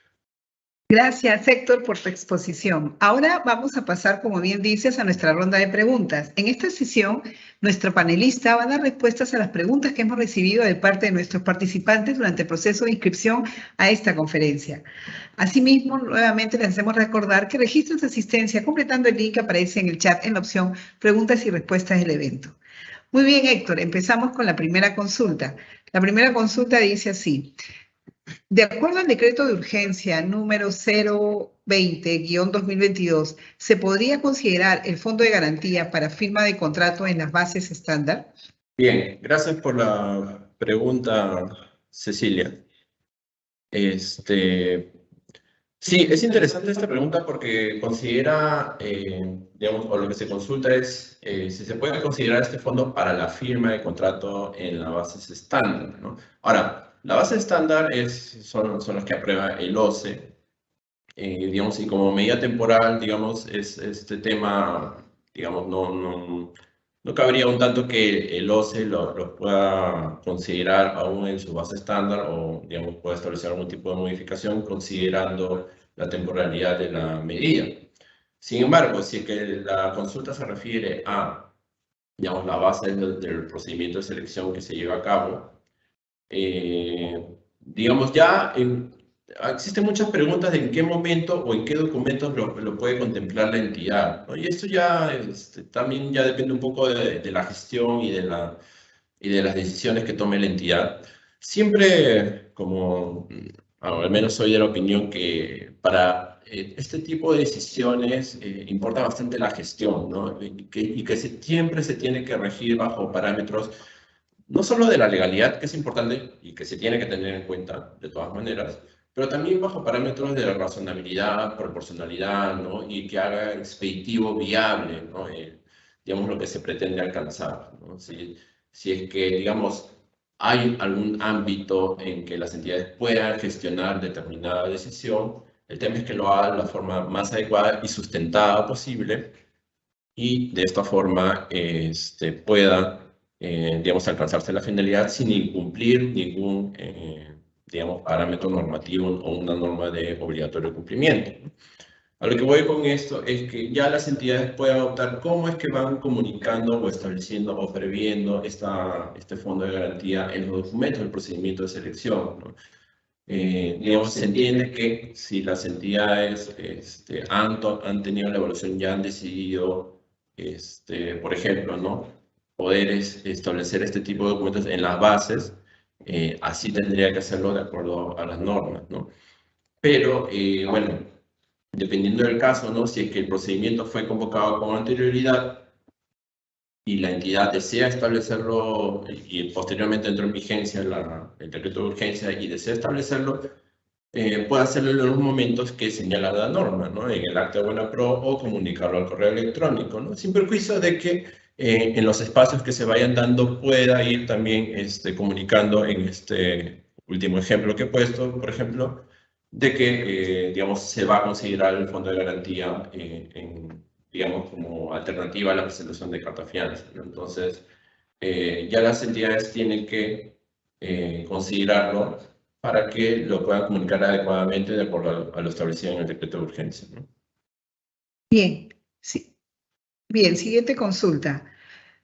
S1: Gracias, Héctor, por tu exposición. Ahora vamos a pasar, como bien dices, a nuestra ronda de preguntas. En esta sesión Nuestra panelista va a dar respuestas a las preguntas que hemos recibido de parte de nuestros participantes durante el proceso de inscripción a esta conferencia. Asimismo, nuevamente les hacemos recordar que registren su asistencia completando el link que aparece en el chat en la opción Preguntas y Respuestas del evento. Muy bien, Héctor, empezamos con la primera consulta. La primera consulta dice así. De acuerdo al decreto de urgencia número 020-2022, ¿se podría considerar el fondo de garantía para firma de contrato en las bases estándar?
S2: Bien, gracias por la pregunta, Cecilia. Sí, es interesante esta pregunta porque considera, digamos, o lo que se consulta es si se puede considerar este fondo para la firma de contrato en las bases estándar, ¿no? Ahora, la base estándar son las que aprueba el OCE, digamos, y como medida temporal, digamos, este tema, digamos, no cabría un tanto que el OCE lo pueda considerar aún en su base estándar o, digamos, pueda establecer algún tipo de modificación considerando la temporalidad de la medida. Sin embargo, si es que la consulta se refiere a, digamos, la base del procedimiento de selección que se lleva a cabo, digamos, ya existen muchas preguntas de en qué momento o en qué documentos lo puede contemplar la entidad, ¿no? Y esto ya también ya depende un poco de la gestión y de las decisiones que tome la entidad. Siempre, como al menos soy de la opinión que para este tipo de decisiones importa bastante la gestión, ¿no? Y que siempre se tiene que regir bajo parámetros no solo de la legalidad, que es importante y que se tiene que tener en cuenta de todas maneras, pero también bajo parámetros de razonabilidad, proporcionalidad, ¿no? Y que haga expeditivo viable, ¿no? Digamos, lo que se pretende alcanzar, ¿no? Si es que, digamos, hay algún ámbito en que las entidades puedan gestionar determinada decisión, el tema es que lo haga de la forma más adecuada y sustentada posible, y de esta forma pueda, digamos, alcanzarse la finalidad sin incumplir ningún, digamos, parámetro normativo o una norma de obligatorio cumplimiento. A lo que voy con esto es que ya las entidades pueden adoptar cómo es que van comunicando o estableciendo o previendo este fondo de garantía en los documentos del procedimiento de selección, ¿no? Digamos, se entiende que si las entidades han tenido la evaluación, ya han decidido, por ejemplo, ¿no? Poder establecer este tipo de documentos en las bases, así tendría que hacerlo de acuerdo a las normas, ¿no? Pero, bueno, dependiendo del caso, ¿no? Si es que el procedimiento fue convocado con anterioridad y la entidad desea establecerlo y posteriormente entró en vigencia el decreto de urgencia y desea establecerlo, puede hacerlo en los momentos que señala la norma, ¿no? En el acta de buena pro o comunicarlo al correo electrónico, ¿no? Sin perjuicio de que en los espacios que se vayan dando pueda ir también comunicando en este último ejemplo que he puesto, por ejemplo, de que, digamos, se va a considerar el fondo de garantía digamos, como alternativa a la presentación de carta fianza, ¿no? Entonces, ya las entidades tienen que considerarlo para que lo puedan comunicar adecuadamente de acuerdo a lo establecido en el decreto de urgencia, ¿no?
S1: Bien, sí. Bien, siguiente consulta.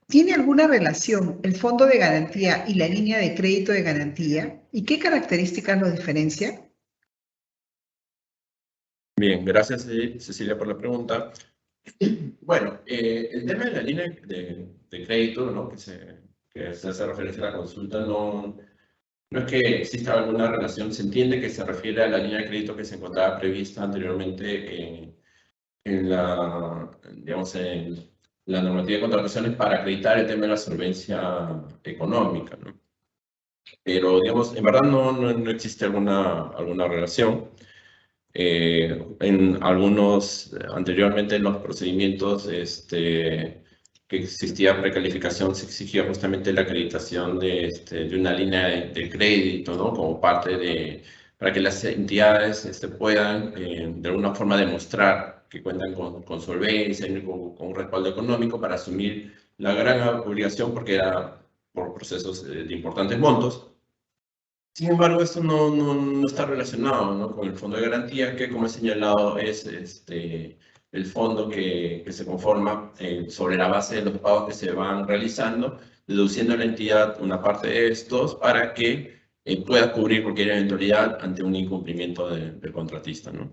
S1: ¿Tiene alguna relación el fondo de garantía y la línea de crédito de garantía? ¿Y qué características los diferencia?
S2: Bien, gracias Cecilia por la pregunta. Bueno, el tema de la línea de crédito, ¿no? que se hace referencia a la consulta, no es que exista alguna relación, se entiende que se refiere a la línea de crédito que se encontraba prevista anteriormente digamos, en la normativa de contrataciones para acreditar el tema de la solvencia económica, ¿no? Pero, digamos, en verdad no existe alguna relación. Anteriormente en los procedimientos que existía precalificación, se exigía justamente la acreditación de una línea de crédito, ¿no? Como parte para que las entidades puedan de alguna forma demostrar que cuentan con solvencia y con un respaldo económico para asumir la gran obligación, porque era por procesos de importantes montos. Sin embargo, esto no está relacionado, ¿no? Con el fondo de garantía, que como he señalado es el fondo que se conforma sobre la base de los pagos que se van realizando, deduciendo a la entidad una parte de estos para que pueda cubrir cualquier eventualidad ante un incumplimiento del contratista, ¿no?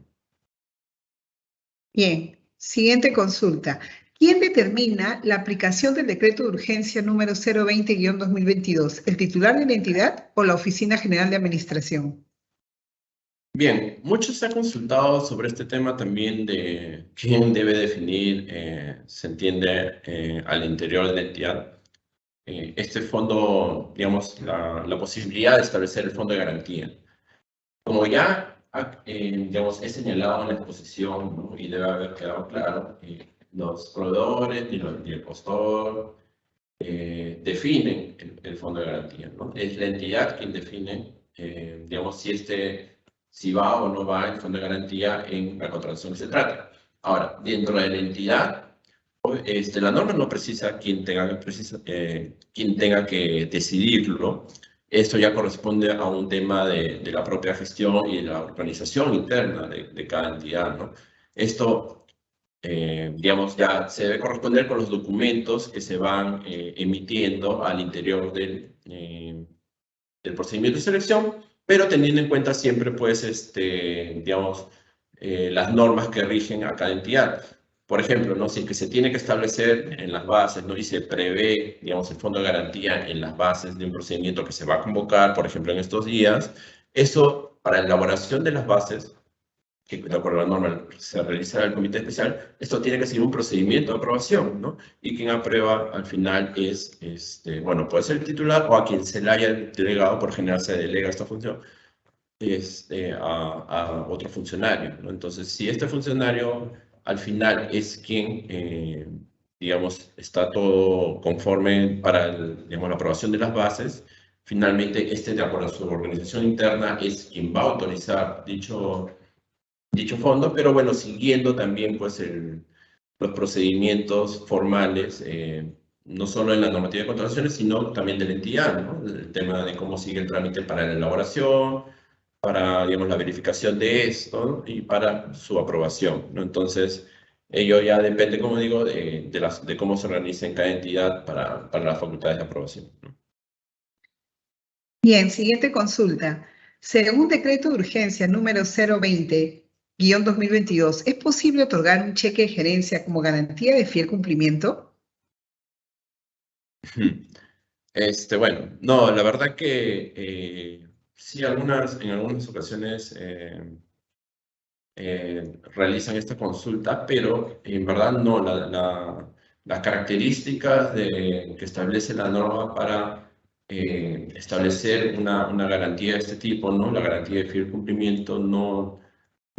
S1: Bien, siguiente consulta. ¿Quién determina la aplicación del decreto de urgencia número 020-2022? ¿El titular de la entidad o la Oficina General de Administración?
S2: Bien, mucho se ha consultado sobre este tema también de quién debe definir, se entiende, al interior de la entidad. Este fondo, digamos, la posibilidad de establecer el fondo de garantía. Como ya, digamos, he señalado en la exposición, ¿no? Y debe haber quedado claro, los proveedores y el postor definen el fondo de garantía, ¿no? Es la entidad quien define, digamos, si va o no va el fondo de garantía en la contratación que se trata. Ahora, dentro de la entidad, la norma no precisa quién tenga que decidirlo. Esto ya corresponde a un tema de la propia gestión y de la organización interna de cada entidad, ¿no? Esto, digamos, ya se debe corresponder con los documentos que se van emitiendo al interior del procedimiento de selección, pero teniendo en cuenta siempre, pues, digamos, las normas que rigen a cada entidad. Por ejemplo, ¿no? Si es que se tiene que establecer en las bases, ¿no? Y se prevé, digamos, el fondo de garantía en las bases de un procedimiento que se va a convocar, por ejemplo, en estos días, eso, para la elaboración de las bases, que de acuerdo a la norma se realiza el comité especial, esto tiene que seguir un procedimiento de aprobación, ¿no? Y quien aprueba al final es, bueno, puede ser el titular o a quien se le haya delegado, por general se delega esta función, a otro funcionario, ¿no? Entonces, si este funcionario al final es quien, digamos, está todo conforme para digamos, la aprobación de las bases, finalmente de acuerdo a su organización interna, es quien va a autorizar dicho fondo, pero bueno, siguiendo también pues los procedimientos formales, no solo en la normativa de contrataciones, sino también de la entidad, ¿no? El tema de cómo sigue el trámite para la elaboración, para, digamos, la verificación de esto y para su aprobación, ¿no? Entonces, ello ya depende, como digo, de cómo se organiza en cada entidad para las facultades de aprobación, ¿no?
S1: Bien, siguiente consulta. Según decreto de urgencia número 020-2022, ¿es posible otorgar un cheque de gerencia como garantía de fiel cumplimiento?
S2: Bueno, no, la verdad que sí, en algunas ocasiones realizan esta consulta, pero en verdad no, las características que establece la norma para establecer una garantía de este tipo, ¿no? La garantía de fiel cumplimiento no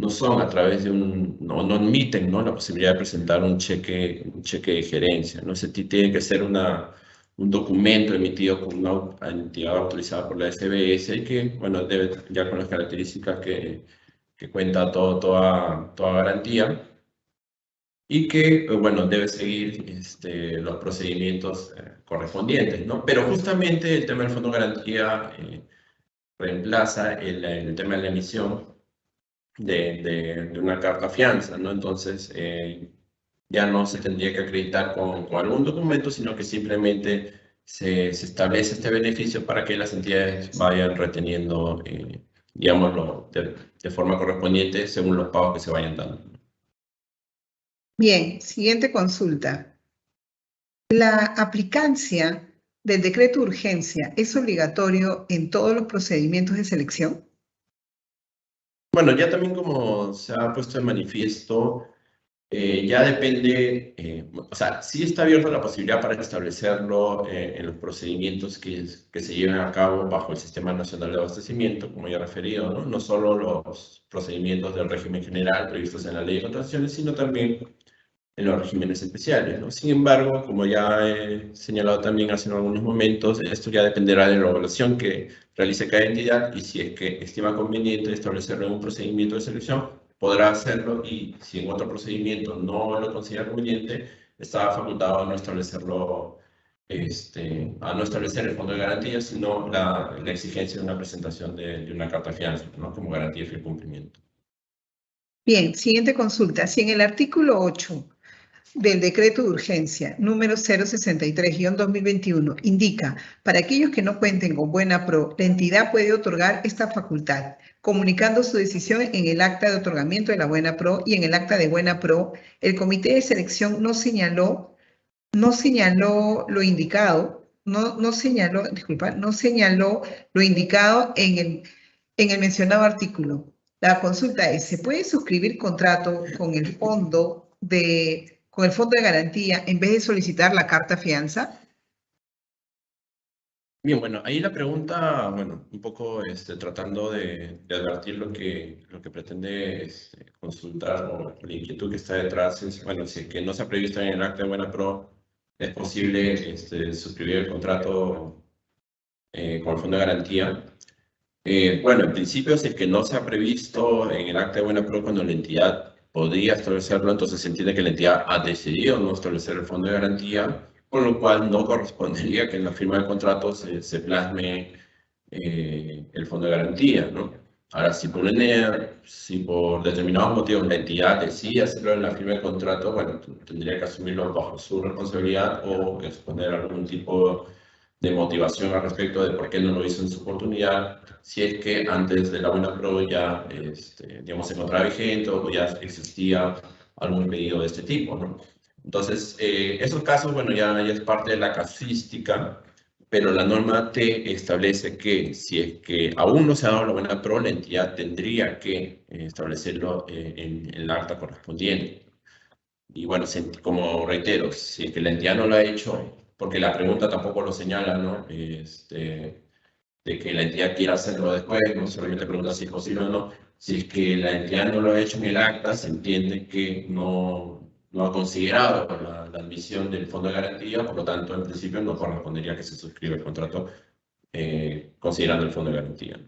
S2: son a través de no admiten, ¿no? La posibilidad de presentar un cheque de gerencia, ¿no? Tiene que ser un documento emitido por una entidad autorizada por la SBS y que, bueno, debe ya con las características que cuenta toda garantía y que, bueno, debe seguir los procedimientos correspondientes, ¿no? Pero justamente el tema del fondo de garantía reemplaza el tema de la emisión de una carta fianza, ¿no? Entonces, ya no se tendría que acreditar con algún documento, sino que simplemente se establece este beneficio para que las entidades vayan reteniendo, digámoslo, de forma correspondiente según los pagos que se vayan dando.
S1: Bien, siguiente consulta. ¿La aplicancia del decreto de urgencia es obligatorio en todos los procedimientos de selección?
S2: Bueno, ya también como se ha puesto de manifiesto, ya depende, o sea, sí está abierta la posibilidad para establecerlo en los procedimientos que se lleven a cabo bajo el Sistema Nacional de Abastecimiento, como ya he referido, ¿no? No solo los procedimientos del régimen general previstos en la Ley de Contrataciones, sino también en los regímenes especiales, ¿no? Sin embargo, como ya he señalado también hace algunos momentos, esto ya dependerá de la evaluación que realice cada entidad y si es que estima conveniente establecerlo en un procedimiento de selección, podrá hacerlo y si en otro procedimiento no lo considera conveniente, está facultado a no establecerlo, a no establecer el fondo de garantía, sino la exigencia de una presentación de una carta fianza, ¿no? Como garantía de fiel cumplimiento.
S1: Bien, siguiente consulta. Si en el artículo 8 del decreto de urgencia número 063-2021 indica, para aquellos que no cuenten con buena pro, la entidad puede otorgar esta facultad, comunicando su decisión en el acta de otorgamiento de la buena pro y en el acta de buena pro, el comité de selección no señaló lo indicado, no señaló lo indicado en el mencionado artículo. La consulta es, ¿se puede suscribir contrato con el fondo de garantía en vez de solicitar la carta fianza?
S2: Bien, bueno, ahí la pregunta, bueno, un poco tratando de advertir lo que pretende consultar o la inquietud que está detrás es, bueno, si es que no se ha previsto en el acta de buena pro, es posible suscribir el contrato con el fondo de garantía. Bueno, en principio, si es que no se ha previsto en el acta de buena pro cuando la entidad podría establecerlo, entonces se entiende que la entidad ha decidido no establecer el fondo de garantía, con lo cual no correspondería que en la firma del contrato se plasme el fondo de garantía, ¿no? Ahora, si por determinados motivos la entidad decide hacerlo en la firma del contrato, bueno, tendría que asumirlo bajo su responsabilidad o exponer algún tipo de motivación al respecto de por qué no lo hizo en su oportunidad, si es que antes de la buena pro ya, digamos, se encontraba vigente o ya existía algún pedido de este tipo, ¿no? Entonces, esos casos, bueno, ya es parte de la casuística, pero la norma te establece que si es que aún no se ha dado la buena pro, la entidad tendría que establecerlo en el acta correspondiente. Y bueno, como reitero, si es que la entidad no lo ha hecho, porque la pregunta tampoco lo señala, ¿no? De que la entidad quiera hacerlo después, no solamente pregunta si es posible o no. Si es que la entidad no lo ha hecho en el acta, se entiende que no ha considerado la admisión del fondo de garantía, por lo tanto, en principio no correspondería que se suscriba el contrato considerando el fondo de garantía.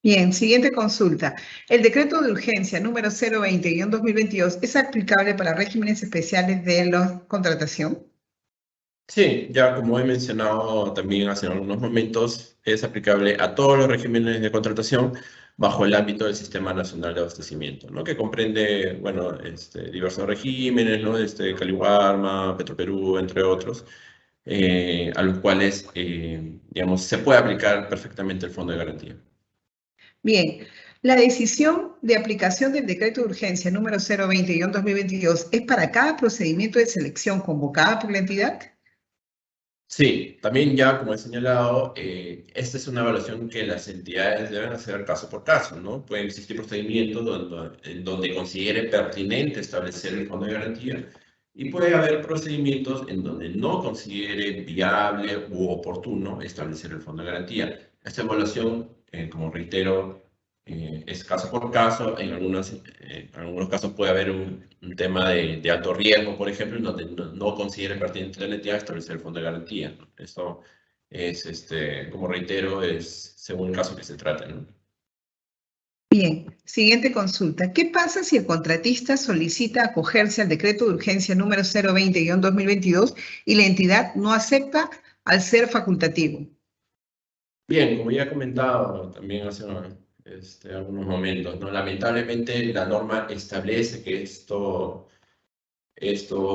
S1: Bien, siguiente consulta. El decreto de urgencia número 020-2022 es aplicable para regímenes especiales de la contratación.
S2: Sí, ya como he mencionado también hace algunos momentos, es aplicable a todos los regímenes de contratación bajo el ámbito del Sistema Nacional de Abastecimiento, ¿no? Que comprende, bueno, diversos regímenes, ¿no? Caliwarma, Petroperú, entre otros, a los cuales, digamos, se puede aplicar perfectamente el Fondo de Garantía.
S1: Bien, la decisión de aplicación del decreto de urgencia número 020-2022 es para cada procedimiento de selección convocada por la entidad.
S2: Sí, también ya como he señalado, esta es una evaluación que las entidades deben hacer caso por caso, ¿no? Pueden existir procedimientos donde considere pertinente establecer el fondo de garantía y puede haber procedimientos en donde no considere viable u oportuno establecer el fondo de garantía. Esta evaluación, como reitero, es caso por caso. En algunos casos puede haber un tema de alto riesgo, por ejemplo, en donde no considere pertinente la entidad establecer el fondo de garantía. Esto es, como reitero, es según el caso que se trate, ¿no?
S1: Bien, siguiente consulta. ¿Qué pasa si el contratista solicita acogerse al decreto de urgencia número 020-2022 y la entidad no acepta al ser facultativo?
S2: Bien, como ya he comentado también hace algunos momentos, ¿no? Lamentablemente la norma establece que esto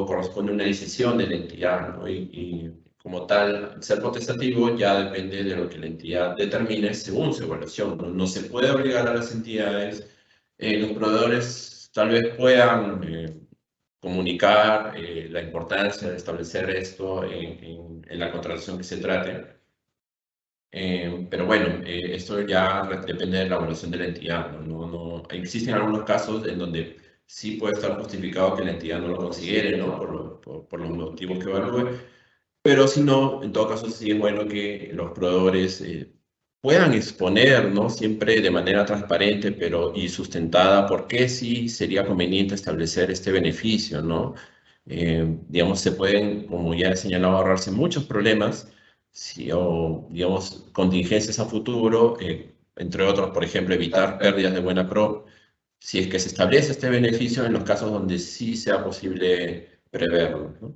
S2: corresponde a una decisión de la entidad, ¿no? Y como tal, ser potestativo ya depende de lo que la entidad determine según su evaluación, ¿no? No se puede obligar a las entidades. Los proveedores tal vez puedan comunicar la importancia de establecer esto en la contratación que se trate. Pero bueno, esto ya depende de la evaluación de la entidad, ¿no? Existen algunos casos en donde sí puede estar justificado que la entidad no lo considere, ¿no? Por los motivos que evalúe. Pero si no, en todo caso sí es bueno que los proveedores puedan exponer, ¿no? Siempre de manera transparente y sustentada por qué sí sería conveniente establecer este beneficio, ¿no? Digamos, se pueden, como ya he señalado, ahorrarse muchos problemas o, digamos, contingencias a futuro, entre otros, por ejemplo, evitar pérdidas de buena pro, si es que se establece este beneficio en los casos donde sí sea posible preverlo, ¿no?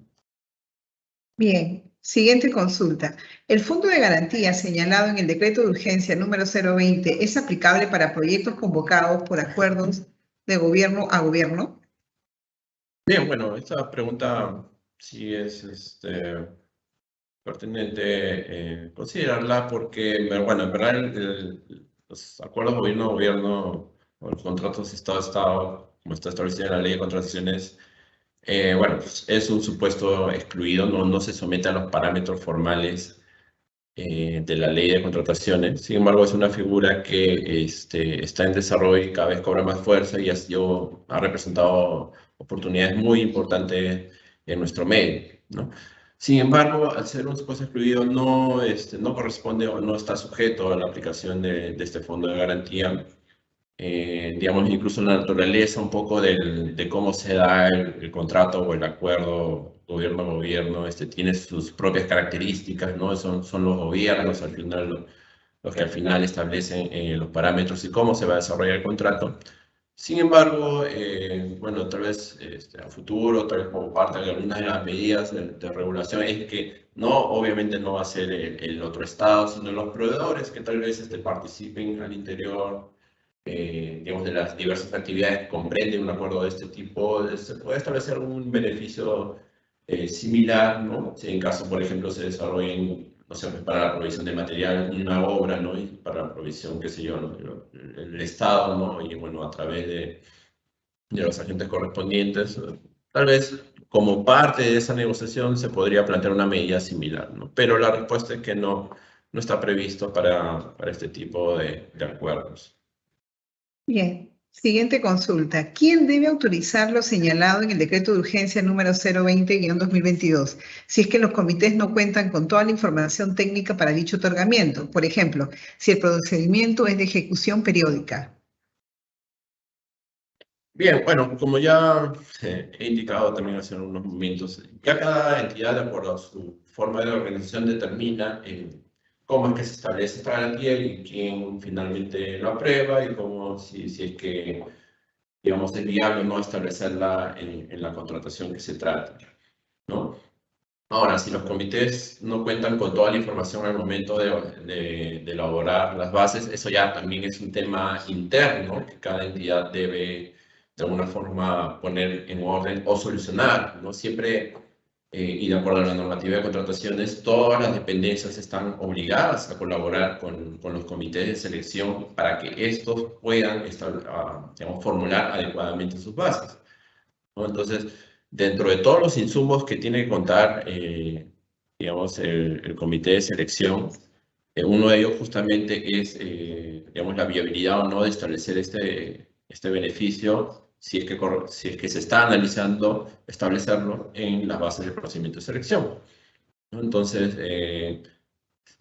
S1: Bien, siguiente consulta. ¿El fondo de garantía señalado en el decreto de urgencia número 020 es aplicable para proyectos convocados por acuerdos de gobierno a gobierno?
S2: Bien, bueno, esta pregunta sí es pertinente considerarla porque, bueno, en verdad los acuerdos gobierno a gobierno o los contratos Estado a Estado, como está establecido en la ley de contrataciones, bueno, pues es un supuesto excluido, no se somete a los parámetros formales de la ley de contrataciones. Sin embargo, es una figura que está en desarrollo y cada vez cobra más fuerza y ha representado oportunidades muy importantes en nuestro medio, ¿no? Sin embargo, al ser un supuesto excluido, no corresponde o no está sujeto a la aplicación de este fondo de garantía. Digamos, incluso la naturaleza un poco de cómo se da el contrato o el acuerdo gobierno a gobierno, tiene sus propias características, ¿no? Son los gobiernos al final los que al final establecen los parámetros y cómo se va a desarrollar el contrato. Sin embargo, bueno, tal vez a futuro, tal vez como parte de algunas de las medidas de regulación, es que obviamente no va a ser el otro Estado, sino los proveedores que tal vez participen al interior, digamos, de las diversas actividades que comprenden un acuerdo de este tipo. Se puede establecer un beneficio similar, ¿no? Si en caso, por ejemplo, se desarrollen, no sé, para la provisión de material, una obra, ¿no? Y para la provisión, qué sé yo, ¿no? El Estado, ¿no? Y bueno, a través de los agentes correspondientes, tal vez como parte de esa negociación se podría plantear una medida similar, ¿no? Pero la respuesta es que no está previsto para este tipo de acuerdos.
S1: Bien, siguiente consulta. ¿Quién debe autorizar lo señalado en el decreto de urgencia número 020-2022 si es que los comités no cuentan con toda la información técnica para dicho otorgamiento? Por ejemplo, si el procedimiento es de ejecución periódica.
S2: Bien, bueno, como ya he indicado también hace unos momentos, ya cada entidad, de acuerdo a su forma de organización, determina cómo es que se establece esta garantía y quién finalmente lo aprueba y cómo, si es que, digamos, es viable o no establecerla en la contratación que se trata, ¿no? Ahora, si los comités no cuentan con toda la información al momento de elaborar las bases, eso ya también es un tema interno que cada entidad debe de alguna forma poner en orden o solucionar, ¿no? Siempre, y de acuerdo a la normativa de contrataciones, todas las dependencias están obligadas a colaborar con los comités de selección para que estos puedan digamos, formular adecuadamente sus bases, ¿no? Entonces, dentro de todos los insumos que tiene que contar, digamos, el comité de selección, uno de ellos justamente es, digamos, la viabilidad o no de establecer este beneficio, si es que se está analizando establecerlo en las bases del procedimiento de selección, ¿no? Entonces,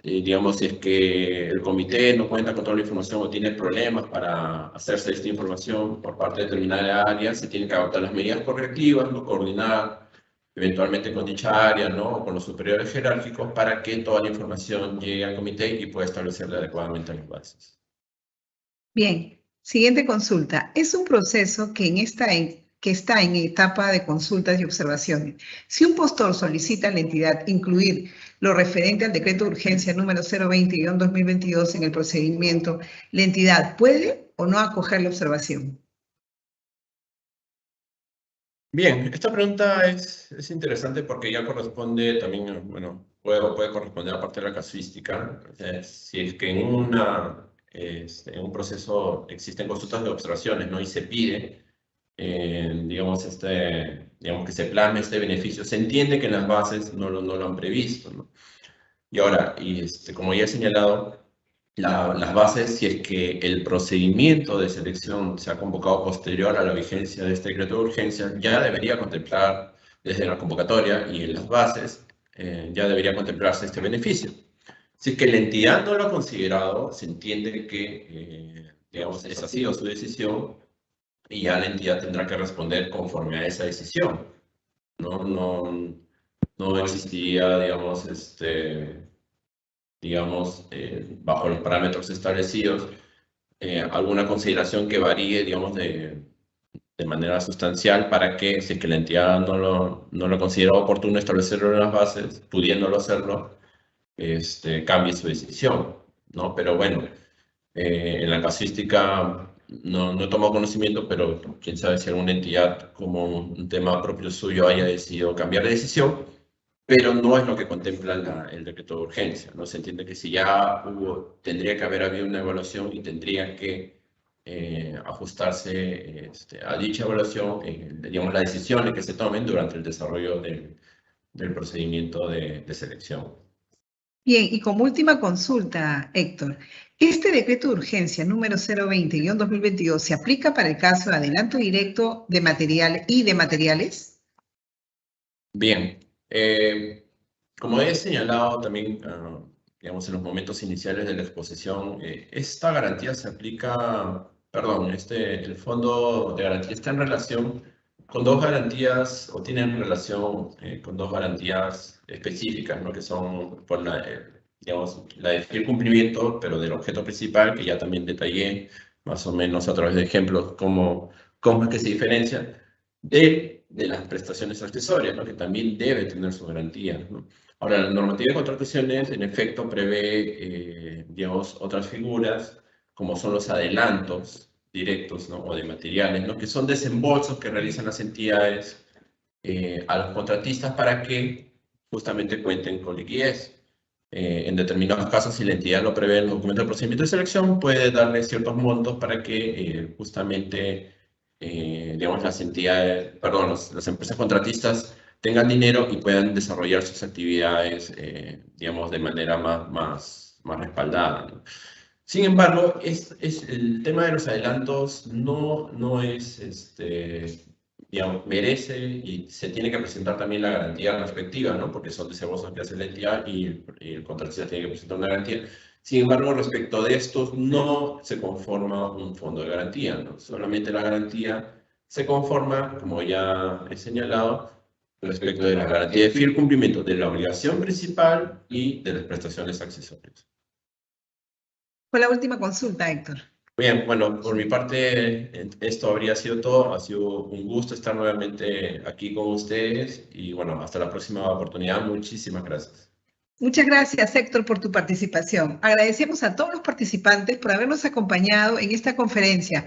S2: digamos, si es que el comité no cuenta con toda la información o tiene problemas para hacerse esta información por parte de determinada área, se tienen que adoptar las medidas correctivas, ¿no? Coordinar eventualmente con dicha área, ¿no? O con los superiores jerárquicos para que toda la información llegue al comité y pueda establecerle adecuadamente las bases.
S1: Bien, siguiente consulta. Es un proceso que está en etapa de consultas y observaciones. Si un postor solicita a la entidad incluir lo referente al decreto de urgencia número 020-2022 en el procedimiento, ¿la entidad puede o no acoger la observación?
S2: Bien, esta pregunta es interesante porque ya corresponde también, bueno, puede corresponder a parte de la casuística. O sea, si es que en un proceso existen consultas de observaciones, ¿no? Y se pide, digamos, digamos que se plasme este beneficio, se entiende que en las bases no lo han previsto, ¿no? Y ahora, como ya he señalado, las bases, si es que el procedimiento de selección se ha convocado posterior a la vigencia de este decreto de urgencia, ya debería contemplar desde la convocatoria y en las bases, ya debería contemplarse este beneficio. Si es que la entidad no lo ha considerado, se entiende que, digamos, esa ha sido su decisión y ya la entidad tendrá que responder conforme a esa decisión. No existiría, digamos, bajo los parámetros establecidos, alguna consideración que varíe, digamos, de manera sustancial para que, si es que la entidad no lo considera oportuno establecerlo en las bases, pudiéndolo hacerlo, cambie su decisión, ¿no? Pero bueno, en la casuística no he tomado conocimiento, pero quién sabe si alguna entidad como un tema propio suyo haya decidido cambiar de decisión, pero no es lo que contempla el decreto de urgencia, ¿no? Se entiende que si ya tendría que haber habido una evaluación y tendría que ajustarse a dicha evaluación, digamos, las decisiones que se tomen durante el desarrollo del procedimiento de selección.
S1: Bien, y como última consulta, Héctor, ¿este decreto de urgencia número 020-2022 se aplica para el caso de adelanto directo de material y de materiales?
S2: Bien, como he señalado también, digamos, en los momentos iniciales de la exposición, esta garantía se aplica, perdón, el fondo de garantía está en relación con dos garantías, o tiene relación con dos garantías específicas, ¿no? Que son por digamos, la de cumplimiento, pero del objeto principal, que ya también detallé más o menos a través de ejemplos cómo es que se diferencia de las prestaciones accesorias, ¿no? Que también debe tener sus garantías, ¿no? Ahora, la normativa de contrataciones, en efecto, prevé, digamos, otras figuras, como son los adelantos directos, ¿no? O de materiales, ¿no? Que son desembolsos que realizan las entidades a los contratistas para que justamente cuenten con liquidez. En determinados casos, si la entidad lo prevé en el documento de procedimiento de selección, puede darle ciertos montos para que justamente digamos, las entidades, perdón, las empresas contratistas tengan dinero y puedan desarrollar sus actividades, digamos, de manera más respaldada, ¿no? Sin embargo, el tema de los adelantos no es, digamos, merece y se tiene que presentar también la garantía respectiva, ¿no? Porque son desembolsos que hace la entidad y el contratista tiene que presentar una garantía. Sin embargo, respecto de estos, no se conforma un fondo de garantía, ¿no? Solamente la garantía se conforma, como ya he señalado, respecto de la garantía de fiel cumplimiento de la obligación principal y de las prestaciones accesorias.
S1: Fue la última consulta, Héctor.
S2: Bien, bueno, por mi parte, esto habría sido todo. Ha sido un gusto estar nuevamente aquí con ustedes y bueno, hasta la próxima oportunidad. Muchísimas gracias.
S1: Muchas gracias, Héctor, por tu participación. Agradecemos a todos los participantes por habernos acompañado en esta conferencia,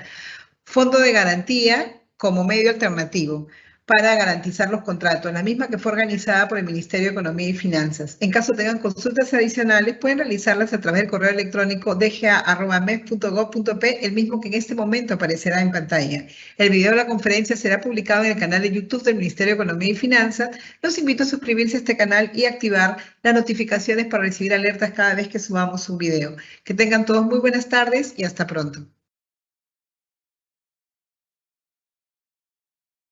S1: Fondo de Garantía como medio alternativo para garantizar los contratos, la misma que fue organizada por el Ministerio de Economía y Finanzas. En caso tengan consultas adicionales, pueden realizarlas a través del correo electrónico dga@mes.gov.p, el mismo que en este momento aparecerá en pantalla. El video de la conferencia será publicado en el canal de YouTube del Ministerio de Economía y Finanzas. Los invito a suscribirse a este canal y activar las notificaciones para recibir alertas cada vez que subamos un video. Que tengan todos muy buenas tardes y hasta pronto.